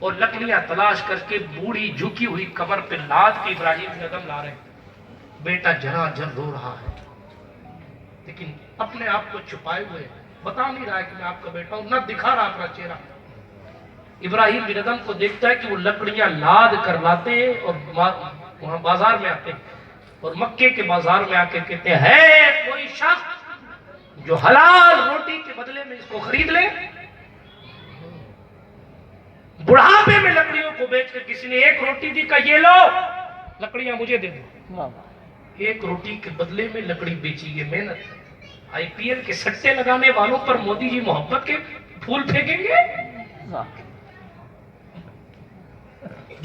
اور لکڑیاں تلاش کر کے بوڑھی جھکی ہوئی کمر پہ لاد کے ابراہیم بن ادم لا رہے ہیں۔ بیٹا جرا جر رو رہا ہے، لیکن اپنے آپ کو چھپائے ہوئے، بتا نہیں رہا ہے کہ میں آپ کا بیٹا ہوں، نہ دکھا رہا اپنا چہرہ۔ ابراہیم بن ادم کو دیکھتا ہے کہ وہ لکڑیاں لاد کر لاتے اور وہاں بازار میں آتے، اور مکے کے بازار میں آ کے کہتے ہیں ہے کوئی شخص جو حلال روٹی کے بدلے میں اس کو خرید لے؟ بڑھاپے میں لکڑیوں کو بیچ کر کسی نے ایک روٹی دی، کہا یہ لو لکڑیاں مجھے دے دو۔ ایک روٹی کے بدلے میں لکڑی بیچی، یہ محنت۔ آئی پی ایل کے سٹے لگانے والوں پر مودی جی محبت کے پھول پھینکیں گے؟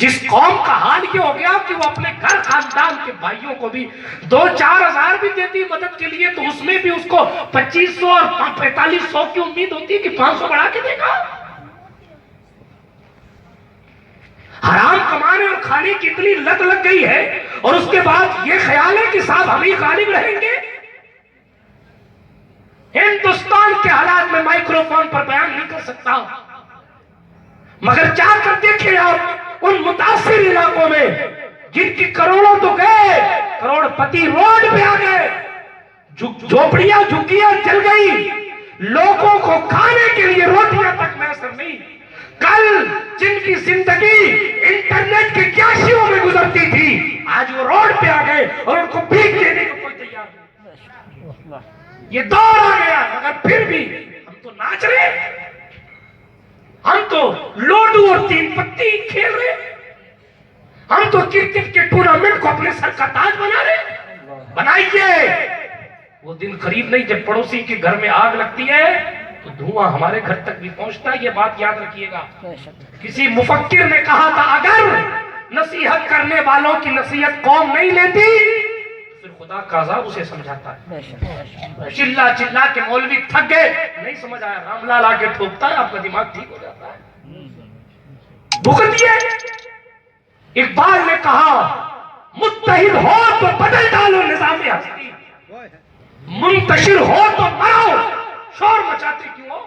جس قوم کا حال یہ ہو گیا کہ وہ اپنے گھر خاندان کے بھائیوں کو بھی 2-4 ہزار بھی دیتی مدد کے لیے، تو اس میں بھی اس کو 2500 اور 4500 کی امید ہوتی ہے کہ 500 بڑھا کے دے گا۔ حرام کمانے اور کھانے کی اتنی لت لگ گئی ہے، اور اس کے بعد یہ خیال ہے کہ صاحب ہم ہی غالب رہیں گے۔ ہندوستان کے حالات میں مائکرو فون پر بیان نہیں کر سکتا، مگر جا کر دیکھیں آپ ان متاثر علاقوں میں جن کی کروڑوں تو گئے، کروڑ پتی روڈ پہ آ گئے، جھوپڑیاں جھگیاں جل گئی، لوگوں کو کھانے کے لیے روٹیاں تک میسر نہیں۔ کل جن کی زندگی انٹرنیٹ کے کیشیوں میں گزرتی تھی، آج وہ روڈ پہ آ گئے اور ان کو بھیک دینے کو کوئی تیار نہیں۔ یہ دور آ گیا، مگر پھر بھی ہم تو ناچ رہے، ہم تو لوڈو اور 3 پتی کھیل رہے، ہم تو کرکٹ کے ٹورنامنٹ کو اپنے سر کا تاج بنا رہے۔ بنائیے، وہ دن قریب نہیں جب پڑوسی کے گھر میں آگ لگتی ہے تو دھواں ہمارے گھر تک بھی پہنچتا ہے، یہ بات یاد رکھیے گا۔ کسی مفکر نے کہا تھا اگر نصیحت کرنے والوں کی نصیحت قوم نہیں لیتی پھر خدا کا عذاب اسے سمجھاتا ہے۔ چلا چلا کے مولوی تھک گئے، نہیں سمجھ آیا، رام لال آ کے ٹھوکتا ہے، آپ کا دماغ ٹھیک ہو جاتا ہے۔ بھگتیے۔ اقبال نے کہا متحد ہو تو بدل ڈالو نظام ہستی، منتشر ہو تو مرو، شور مچاتے کیوں ہو؟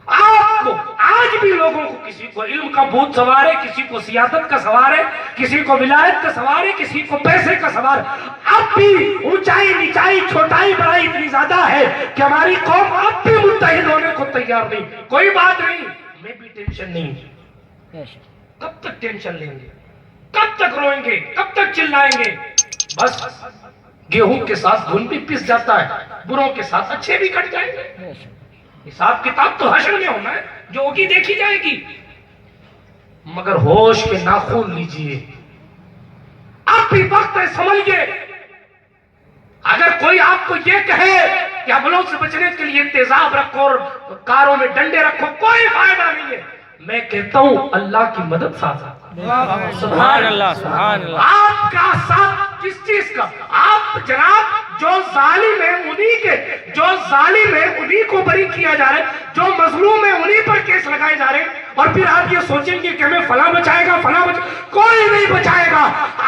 آپ کو آج بھی لوگوں کو، کسی کو علم کا بھوت سوار ہے، کسی کو سیاست کا سوار ہے، کسی کو ولایت کا سوار ہے، کسی کو پیسے کا سوار ہے۔ اب بھی اونچائی نیچائی چھوٹائی بڑائی اتنی زیادہ ہے کہ ہماری قوم اب بھی متحد ہونے کو تیار نہیں۔ کوئی بات نہیں، میں بھی ٹینشن نہیں۔ کب تک ٹینشن لیں گے؟ کب تک روئیں گے؟ کب تک چلائیں گے؟ بس گیہوں کے ساتھ گھن بھی پس جاتا ہے، بروں کے ساتھ اچھے بھی کٹ جائیں گے۔ حساب کتاب تو حشر میں ہونا ہے، جو ہوگی دیکھی جائے گی، مگر ہوش کے ناخن لیجئے، اب بھی وقت ہے، سمجھئے۔ اگر کوئی آپ کو یہ کہے کہ حملوں سے بچنے کے لیے تیزاب رکھو اور کاروں میں ڈنڈے رکھو، کوئی فائدہ نہیں ہے۔ میں کہتا ہوں اللہ کی مدد ساتھ، سبحان اللہ، سبحان اللہ۔ آپ کا ساتھ کس چیز کا؟ آپ جناب جو ظالم ہے انہی کو بری کیا جا رہا ہے، جو مظلوم ہے انہی پر کیس لگائے جا رہے ہیں، اور پھر آپ یہ سوچیں گے کہ ہمیں فلاں بچائے گا، فلاں کوئی نہیں بچائے گا۔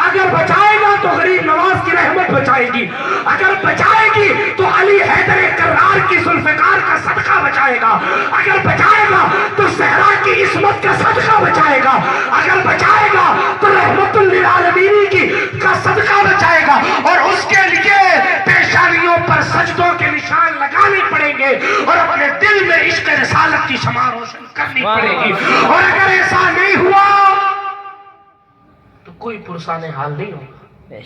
اگر بچائے گا تو غریب نواز کی رحمت بچائے گی، اگر بچائے گی تو علی حیدر کرار کی ذوالفقار کا صدقہ بچائے گا، اگر بچائے گا تو صحرا کی عصمت کا صدقہ بچائے گا، اگر بچائے گا تو رحمت للعالمین کی کا صدقہ بچائے گا، اور اس کے لیے پیشانیوں پر سجدوں کے نشان لگانے پڑیں گے، اور اپنے دل میں عشق رسالت کی شمع روشن کرنی پڑے گی۔ اور اگر ایسا نہیں ہوا تو کوئی پرسان حال نہیں ہوگا،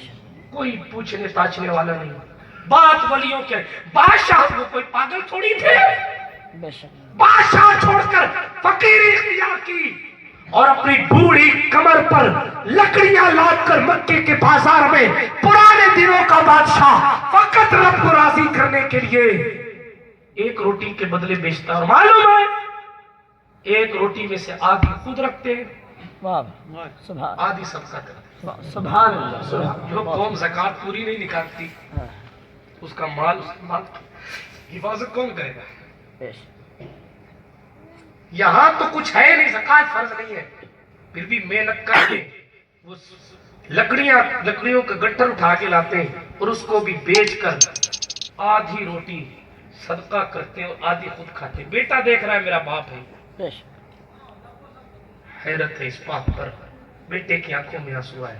کوئی پوچھنے تاچنے والا نہیں ہوگا۔ بات ولیوں کے، بادشاہ وہ کوئی پاگل تھوڑی تھے، بادشاہ چھوڑ کر فقیری اختیار کی، اور اپنی بوڑھی کمر پر لکڑیاں لاد کر مکے کے بازار میں پرانے دنوں کا بادشاہ فقط رب کو راضی کرنے کے لیے ایک روٹی کے بدلے بیچتا، اور معلوم ہے ایک روٹی میں سے آدھی خود رکھتے، آدھی صدقہ کرتے۔ سبحان اللہ۔ جو قوم زکوٰۃ پوری نہیں نکالتی اس کا مال کی حفاظت کون کرے گا؟ یہاں تو کچھ ہے نہیں، زکوٰۃ فرض نہیں ہے، پھر بھی محنت کر کے وہ لکڑیوں کا گٹھر اٹھا کے لاتے ہیں اور اس کو بھی بیچ کر آدھی روٹی صدقہ کرتے ہیں اور آدھی خود کھاتے ہیں. بیٹا دیکھ رہا ہے میرا باپ ہے. حیرت ہے اس بات پر. بیٹے کی آنکھوں میں آنسو آئے.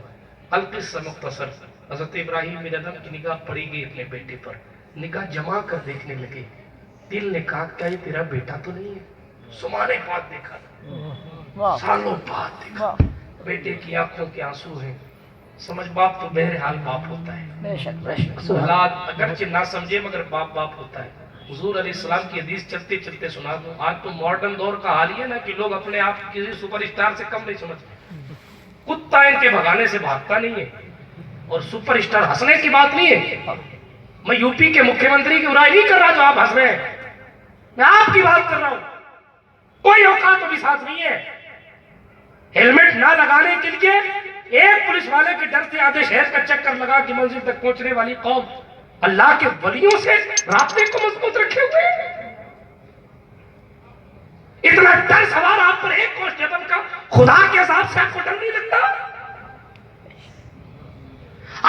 القصہ مختصر. حضرت ابراہیم بن ادم کی نگاہ پڑی گئی اپنے بیٹے پر. نگاہ جما کر دیکھنے لگے. دل نے کہا کیا یہ تیرا بیٹا تو نہیں ہے؟ سمانے بعد دیکھا, سالوں بعد دیکھا. بیٹے کی آنکھوں کے آنسو ہیں. سمجھ باپ تو بہرحال باپ ہوتا ہے. اولاد اگرچہ نہ سمجھے مگر باپ باپ ہوتا ہے. حضور علیہ السلام کی حدیث چلتے چلتے سنا دوں. آج تو ماڈرن دور کا حال یہ ہے نا کہ لوگ اپنے آپ کسی سپر اسٹار سے کم نہیں سمجھتے. کتا ان کے بھگانے سے بھاگتا نہیں ہے, اور سپر اسٹار ہنسنے کی بات نہیں ہے. میں یو پی کے مکھیہ منتری کی برائی نہیں کر رہا جو آپ ہنس رہے ہیں, میں آپ کی بات کر رہا ہوں. کوئی اوقات بھی ساتھ نہیں ہے. ہیلمٹ نہ لگانے کے لیے ایک پولیس والے کے ڈر سے آدھے شہر کا چکر لگا کہ منزل تک پہنچنے والی قوم اللہ کے ولیوں سے رابطے کو مضبوط رکھے ہوئے. اتنا ڈر سوار آپ پر ایک کانسٹیبل کا, خدا کے عذاب سے آپ کو ڈر نہیں لگتا؟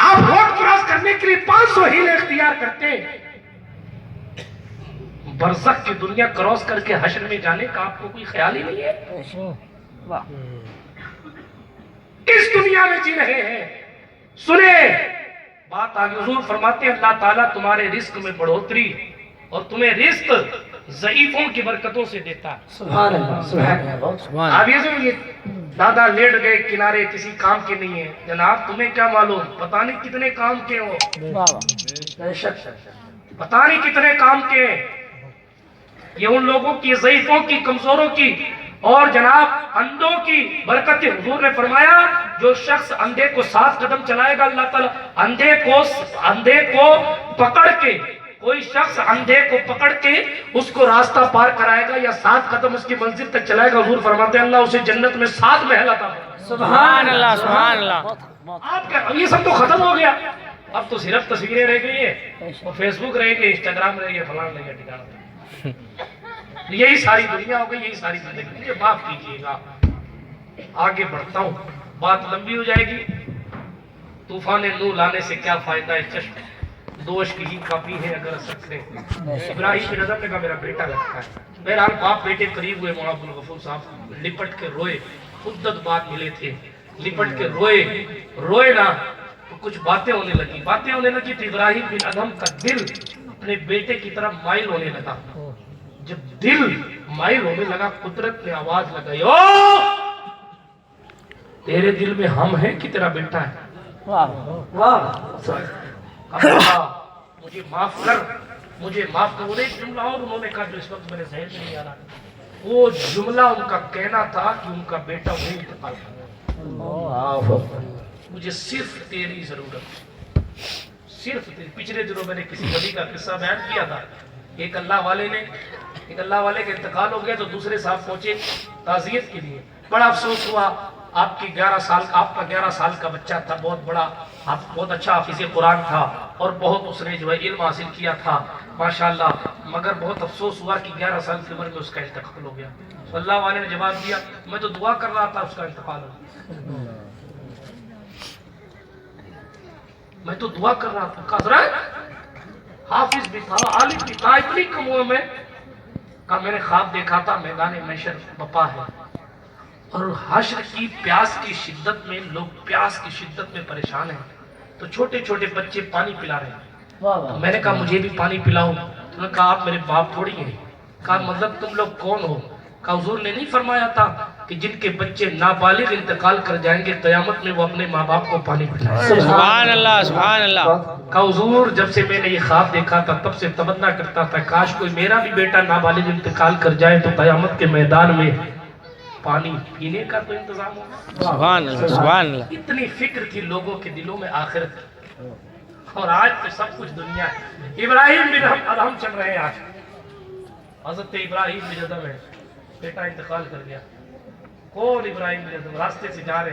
آپ روڈ کراس کرنے کے لیے 500 ہیلے اختیار کرتے ہیں. برزخ کی دنیا کراس کر کے حشر میں جانے کا آپ کو کوئی خیال ہی نہیں ہے. اس دنیا میں جی رہے ہیں. سنے بات آگے. حضور فرماتے ہیں اللہ تعالیٰ تمہارے رزق میں بڑھوتری اور تمہیں رزق ضعیفوں کی برکتوں سے دیتا ہے. سبحان اللہ, سبحان اللہ. اب یہ دادا لیٹ گئے کنارے کسی کام کے نہیں ہیں. جناب تمہیں کیا معلوم, پتہ نہیں کتنے کام کے ہو, پتہ نہیں کتنے کام کے. یہ ان لوگوں کی, ضعیفوں کی, کمزوروں کی اور جناب اندھوں کی برکت. حضور نے فرمایا جو شخص اندھے کو 7 قدم چلائے گا, اللہ تعالیٰ اندھے کو پکڑ کے, کوئی شخص اندھے کو پکڑ کے اس کو راستہ پار کرائے گا یا 7 قدم اس کی منزل تک چلائے گا, حضور فرماتے ہیں اللہ اسے جنت میں 7 محل عطا فرمائے. سبحان اللہ, سبحان اللہ. آپ کیا, یہ سب تو ختم ہو گیا. اب تو صرف تصویریں رہ گئی ہیں اور فیس بک رہ گئی, انسٹاگرام رہ گئی, فلان رہ گیا, ٹھکانا. یہی ساری دنیا ہو گئی, یہی ساری زندگی. مجھے معاف کیجیے گا, آگے بڑھتا ہوں, بات لمبی ہو جائے گی. طوفان نوح لانے سے کیا فائدہ ہے, چشم دوش کی ہی کافی ہے اگر سکتے. ابراہیم بن ادم نے کہا میرا بیٹا لگتا ہے. بہرحال باپ بیٹے قریب ہوئے. مولانا عبدالغفور صاحب لپٹ کے روئے. مدت بعد ملے تھے, لپٹ کے روئے نا تو کچھ باتیں ہونے لگی تو ابراہیم بن ادم کا دل اپنے بیٹے کی طرف مائل ہونے لگا. جب دل مائل ہونے لگا قدرت نے آواز لگائی, او تیرے دل میں ہم ہیں کہ تیرا بیٹا ہے. مجھے معاف کر. ایک جملہ اور انہوں نے کہا جو اس وقت میرے ذہن میں نہیں آ رہا. وہ جملہ ان کا کہنا تھا کہ ان کا بیٹا وہی انتقال کر. مجھے صرف تیری ضرورت, صرف تیری. پچھلے دنوں میں نے کسی ولی کا قصہ بیان کیا تھا. ایک اللہ والے کا انتقال ہو گیا تو دوسرے صاحب پہنچے تعزیت کے لیے. بڑا افسوس ہوا, آپ کا 11 سال کا بچہ تھا, بہت بڑا, بہت اچھا حافظ قرآن تھا اور بہت اس نے جو ہے علم حاصل کیا تھا ماشاءاللہ. مگر بہت افسوس ہوا کہ 11 سال کی عمر میں اس کا انتقال ہو گیا. تو اللہ والے نے جواب دیا میں تو دعا کر رہا تھا اس کا انتقال ہو, میں تو دعا کر رہا تھا. حضرت حافظ بھی تھا, عالم بھی تھا, اتنی کم عمر میں. کہا میں نے خواب دیکھا تھا میدان محشر بپا ہے اور حشر کی پیاس کی شدت میں, لوگ پیاس کی شدت میں پریشان ہیں, تو چھوٹے چھوٹے بچے پانی پلا رہے ہیں. تو میں نے کہا مجھے بھی پانی پلاؤ. تو نے کہا آپ میرے باپ تھوڑی ہیں. کہا مطلب تم لوگ کون ہو؟ کہا حضور نے نہیں فرمایا تھا کہ جن کے بچے نابالغ انتقال کر جائیں گے قیامت میں وہ اپنے ماں باپ کو پانی پلائیں. سبحان اللہ, سبحان اللہ. کہا حضور جب سے میں نے یہ خواب دیکھا تھا تب سے تمنا کرتا تھا کاش کوئی میرا بھی بیٹا نابالغ انتقال کر جائے تو قیامت کے میدان میں پانی پینے کا تو انتظام ہوگا. سبحان اللہ, سبحان اللہ. اتنی فکر تھی لوگوں کے دلوں میں آخرت, اور آج تو سب کچھ دنیا ہے. ابراہیم بن ادم چل رہے ہیں آج. حضرت ابراہیم بن ادم ہے, بیٹا انتقال کر گیا. کون ابراہیم بن ادم؟ راستے سے جا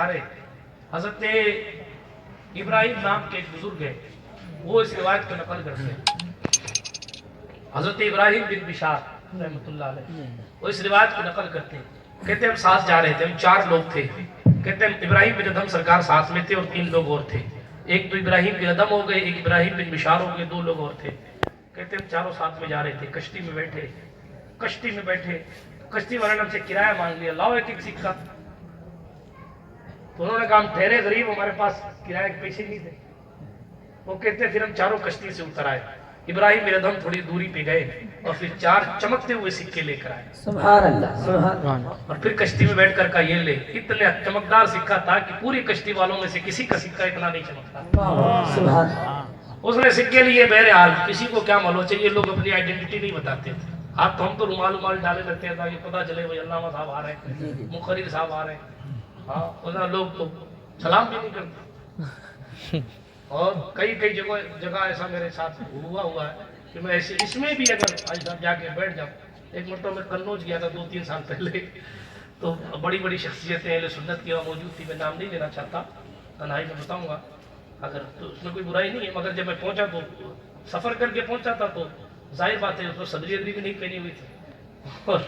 رہے حضرت ابراہیم نام کے ایک بزرگ ہیں, وہ اس روایت کو نقل کرتے ہیں. حضرت ابراہیم بن بشار رحمۃ اللہ علیہ وہ اس روایت کو نقل کرتے ہیں. کہتے ہم ساتھ جا رہے تھے، ہم 4 لوگ تھے. کہتے ہیں ابراہیم بن ادم سرکار ساتھ میں تھے اور 3 لوگ اور تھے. ایک تو ابراہیم بن ادم ہو گئے، ایک ابراہیم بن بشار ہو گئے، 2 لوگ اور تھے. کہتے ہیں ہم چاروں ساتھ میں جا رہے تھے، کشتی میں بیٹھے. کشتی والے نے ہم سے کرایہ مانگ لیا، لاؤ ایک سکہ. تو انہوں نے کہا ہم ٹھہرے غریب، ہمارے پاس کرایہ کے پیسے نہیں تھے. وہ کہتے ہیں پھر ہم چاروں کشتی سے اتر آئے. ابراہیم بن ادم تھوڑی دوری پہ گئے اور پھر 4 چمکتے ہوئے سکے لے کر آئے. سبحان اللہ سبحان اللہ. اور پھر کشتی میں بیٹھ کر کہا یہ لے. اتنا چمکدار سکہ تھا کہ پوری کشتی والوں میں سے کسی کا سکہ اتنا نہیں چمکتا. سبحان اللہ. اس نے سکے لیے. بہرحال کسی کو کیا معلوم چاہیے، لوگ اپنی آئیڈینٹی نہیں بتاتے تھے. آپ تو ہم تو رومال ڈالے رکھتے ہیں تاکہ پتہ چلے بھائی علامہ صاحب آ رہے ہیں، مقرر صاحب آ رہے ہیں. ہاں لوگ تو سلام بھی نہیں کرتے. اور کئی جگہ ایسا میرے ساتھ ہوا ہے کہ میں ایسے اس میں بھی اگر ایسا جا کے بیٹھ جاؤں. ایک مرتبہ میں قنوج گیا تھا 2-3 سال پہلے، تو بڑی شخصیتیں اہل سنت کی وہاں موجود تھی. میں نام نہیں لینا چاہتا، تنہائی میں بتاؤں گا اگر، تو اس میں کوئی برائی نہیں ہے. مگر جب میں پہنچا تو سفر کر کے پہنچا تھا تو ظاہر بات ہے اس کو صدری ادری بھی نہیں پہنی ہوئی تھی اور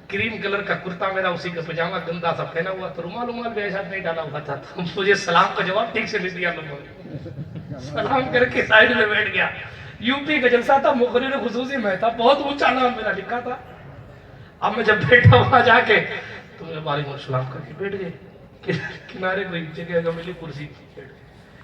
کریم کلر کا کرتا میرا، اسی کا پجامہ گندا سا پہنا ہوا، تو رومال بھی ایسا نہیں ڈالا ہوا تھا. تو مجھے سلام کا جواب ٹھیک سے نہیں دیا لوگوں نے. سلام کر کے سائڈ میں بیٹھ گیا. یوپی کا جلسہ تھا، مقرر خصوصی میں تھا، بہت اونچا نام میرا لکھا تھا. اب میں جب بیٹھا وہاں جا کے تو میں وعلیکم السلام کر کے بیٹھ گئے. کنارے کوئی جگہ کا ملی کرسی بیٹھ گئے.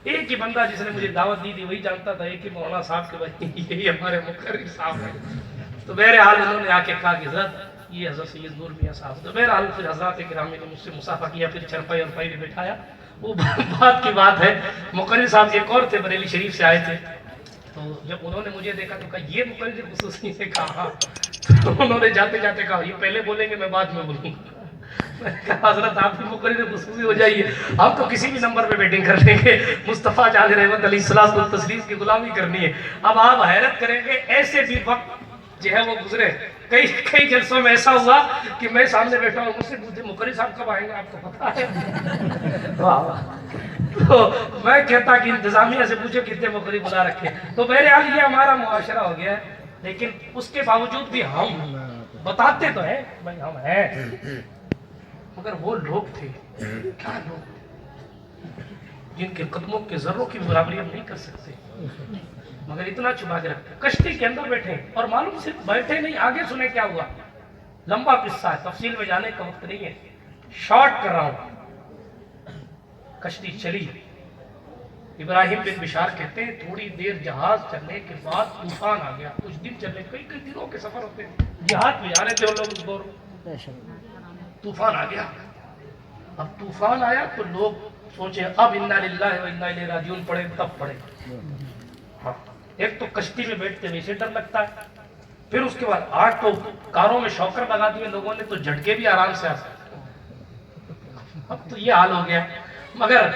ایک ہی بندہ جس نے مجھے دعوت دی تھی وہی جانتا تھا، ایک ہی مولانا صاحب کے بھائی یہی ہمارے مقرر صاحب ہیں. تو بہرحال انہوں نے آ کے کہا کہ حضرت یہ حضرت سید نور میاں صاحب. تو بہرحال پھر حضرات کرام نے مجھ سے مصافحہ کیا، پھر چرپائی اور پائی میں بٹھایا. وہ بات کی بات ہے. مقرر صاحب ایک اور تھے، بریلی شریف سے آئے تھے. تو جب انہوں نے مجھے دیکھا تو کہا یہ مقرر خصوصی سے کہا. تو انہوں نے جاتے جاتے کہا یہ پہلے بولیں گے میں بعد میں بولوں گا. میں نے کہا حضرت آپ بھی مقرر خصوصی ہو جائیے، آپ تو کسی بھی نمبر پہ بیٹنگ کر لیں گے. مصطفیٰ جان رحمت علیہ السلام کو تسلیم کی غلامی کرنی ہے. اب آپ حیرت کریں گے ایسے بھی وقت جو ہے وہ گزرے. کئی جلسوں میں ایسا ہوا کہ میں سامنے بیٹھا ہوں، مجھ سے پوچھتے مقرر صاحب کب آئیں گے، آپ کو پتا ہے؟ تو میں کہتا کہ انتظامیہ سے پوچھے کتنے مقرر بلا رکھے. تو بہرحال یہ ہمارا معاشرہ ہو گیا ہے. لیکن اس کے باوجود بھی ہم بتاتے تو ہیں بھائی ہم ہیں، مگر وہ لوگ تھے کیا لوگ جن کے قدموں کے ذروں کی برابری ہم نہیں کر سکتے، مگر اتنا چھپا کے رکھتے. کشتی کے اندر بیٹھے اور معلوم صرف بیٹھے نہیں، آگے سنیں کیا ہوا. لمبا قصہ ہے، تفصیل میں جانے کا وقت نہیں ہے، شارٹ کر رہا ہوں. کشتی چلی. ابراہیم بن بشار کہتے ہیں تھوڑی دیر جہاز چلنے کے بعد طوفان آ گیا. کچھ دن چلنے، کئی دنوں کے سفر ہوتے ہیں، جہاز میں جا رہے تھے وہ لوگ اس دور. طوفان آ گیا. اب طوفان آیا تو لوگ سوچے اب انا للہ و انا الیہ راجعون پڑھے، تب پڑھے. ہاں ایک تو کشتی میں بیٹھتے ویسے ڈر لگتا ہے، پھر اس کے بعد آج تو کاروں میں شوکر لگا دیے لوگوں نے تو جھٹکے بھی آرام سے آ سکتے. اب تو یہ حال ہو گیا. مگر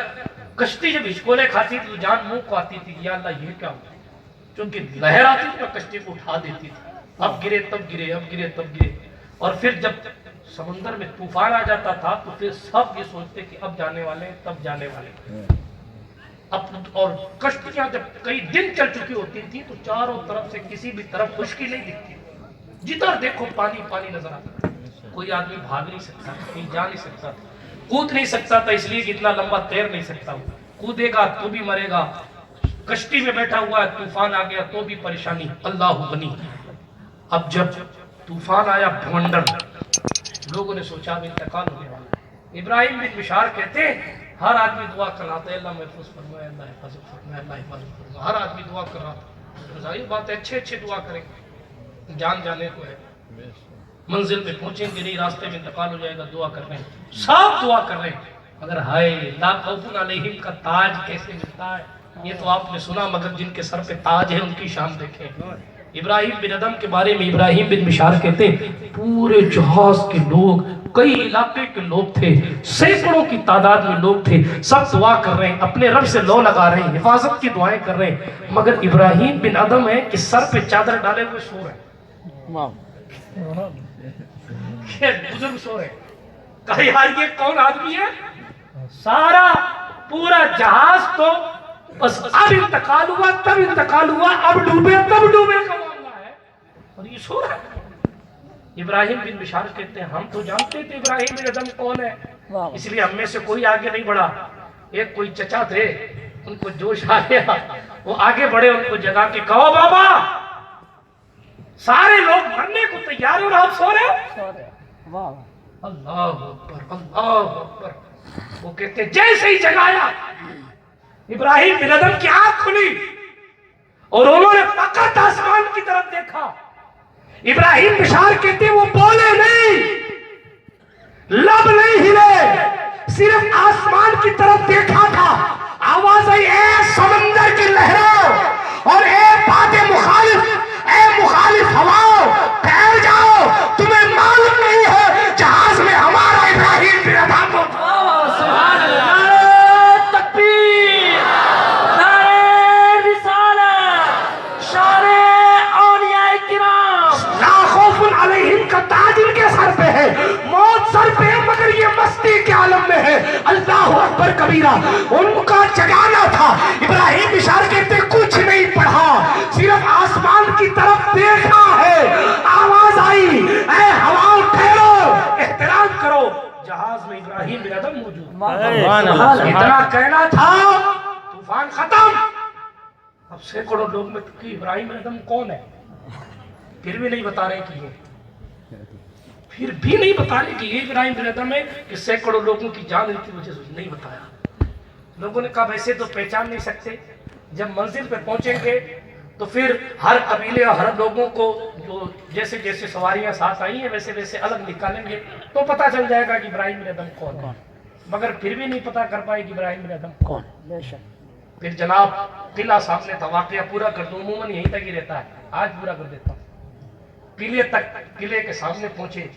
کشتی جب ہچکولے کھاتی تھی تو جان منہ کو آتی تھی یا اللہ یہ کیا ہوا، چونکہ لہر آتی تھی تو کشتی کو اٹھا دیتی تھی. اب گرے تب گرے، اب گرے تب گرے. اور پھر جب سمندر میں طوفان آ جاتا تھا تو پھر سب یہ سوچتے کہ اب جانے والے ہیں، تب جانے والے ہیں. اب اور کشتیاں جب کئی دن چل چکی ہوتی تھی تو چاروں طرف سے کسی بھی طرف خشکی نہیں دکھتی، جدھر دیکھو پانی پانی نظر آتا. کوئی آدمی بھاگ نہیں سکتا، کہیں جا نہیں سکتا، کود نہیں سکتا تھا اس لیے کہ اتنا لمبا تیر نہیں سکتا. کودے گا تو بھی مرے گا. کشتی میں بیٹھا ہوا ہے، طوفان آ گیا تو بھی پریشانی. اللہ غنی. اب جب طوفان آیا بھونڈر، لوگوں نے سوچا اب انتقال ہونے والا. ابراہیم بن بشار کہتے ہیں ہر آدمی دعا کر رہا تھا اللہ محفوظ فرمائے، اللہ حفاظت فرمائے، اللہ حفاظت فرمائے. ہر آدمی دعا کر رہا تھا. ظاہر بات ہے اچھے دعا کریں، جان جانے کو ہے، منزل پہ پہنچیں گے نہیں، راستے میں انتقال ہو جائے گا. دعا کر رہے ہیں، سب دعا کر رہے ہیں. مگر ہائے لا خوف علیہم کا تاج کیسے ملتا ہے، یہ تو آپ نے سنا، مگر جن کے سر پہ تاج ہے ان کی شان دیکھیں. ابراہیم بن ادم کے بارے میں ابراہیم بن بشار کہتے ہیں پورے جہاز کے لوگ، کئی علاقے کے لوگ تھے، سینکڑوں کی تعداد میں لوگ تھے، سب دعا کر رہے ہیں، اپنے رب سے لو لگا رہے ہیں، حفاظت کی دعائیں کر رہے ہیں. مگر ابراہیم بن ادم ہے کہ سر پہ چادر ڈالے ہوئے سو رہے ہیں. بزرگ سو رہے ہیں. کہا یار یہ کون آدمی ہے؟ سارا پورا جہاز تو بس اب انتقال ہوا تب انتقال ہوا، اب ڈوبے تب ڈوبے کا معاملہ ہے، اور یہ سو رہا ہے. ابراہیم بن بشار کہتے ہیں ہم تو جانتے تھے ابراہیم بن ادم کون ہے، اس لیے ہم میں سے کوئی آگے نہیں بڑھا۔ ایک کوئی چچا تھے، ان کو جوش آ گیا، وہ آگے بڑھے، ان کو جگا کے کہو بابا سارے لوگ مرنے کو تیار اور آپ سو رہے ہو؟ اللہ اکبر اللہ اکبر۔ وہ کہتے جیسے ہی جگایا ابراہیم بن ادم کی آنکھ کھلی اور انہوں نے فقط آسمان کی طرف دیکھا۔ ابراہیم بشار کہتے وہ بولے نہیں، لب نہیں ہلے، صرف آسمان کی طرف دیکھا تھا۔ آواز آئی اے سمندر کی لہروں اور اے باد مخالف، اے مخالف ہواؤں ٹھہر جاؤ، تمہیں معلوم نہیں ہے جہاز میں ہمارا ابراہیم بن ادم کو سبحان اللہ، نعرہ تکبیر، نعرہ رسالت، شان اولیاء کرام، لا خوف علیہم کا تاج ان کے سر پہ ہے، موت سر پہ ہے مگر یہ مستی کے عالم میں ہے۔ اللہ اکبر کبیرہ، ان کا جگانا تھا۔ ابراہیم بشار کہتے کچھ نہیں پڑھا، صرف آسمان کی طرف دیکھا ہے۔ آواز آئی اے ہواؤں ٹھہرو، احترام کرو، جہاز میں ابراہیم بن ادم موجود۔ سبحان اللہ، اتنا کہنا تھا، طوفان ختم۔ اب سینکڑوں لوگ میں کہ ابراہیم بن ادم کون ہے، پھر بھی نہیں بتا رہے کہ پھر بھی نہیں بتا رہے کہ یہ ابراہیم بن ادم ہے، کہ سینکڑوں لوگوں کی جان کی وجہ سے نہیں بتایا۔ لوگوں نے کہا ویسے تو پہچان نہیں سکتے، جب منزل پہ پہنچیں گے تو پھر ہر قبیلے اور ہر لوگوں کو جو جیسے جیسے سواریاں ساتھ آئی ہیں ویسے ویسے الگ نکالیں گے تو پتہ چل جائے گا کہ ابراہیم بن ادم کون ہے، مگر پھر بھی نہیں پتہ کر پائے کہ ابراہیم بن ادم کون۔ پھر جناب قلعہ سامنے تھا، واقعہ پورا کر دوں، عموماً یہیں تک ہی رہتا ہے، آج پورا کر دیتا ہوں۔ قلعے تک، قلعے کے سامنے پہنچے،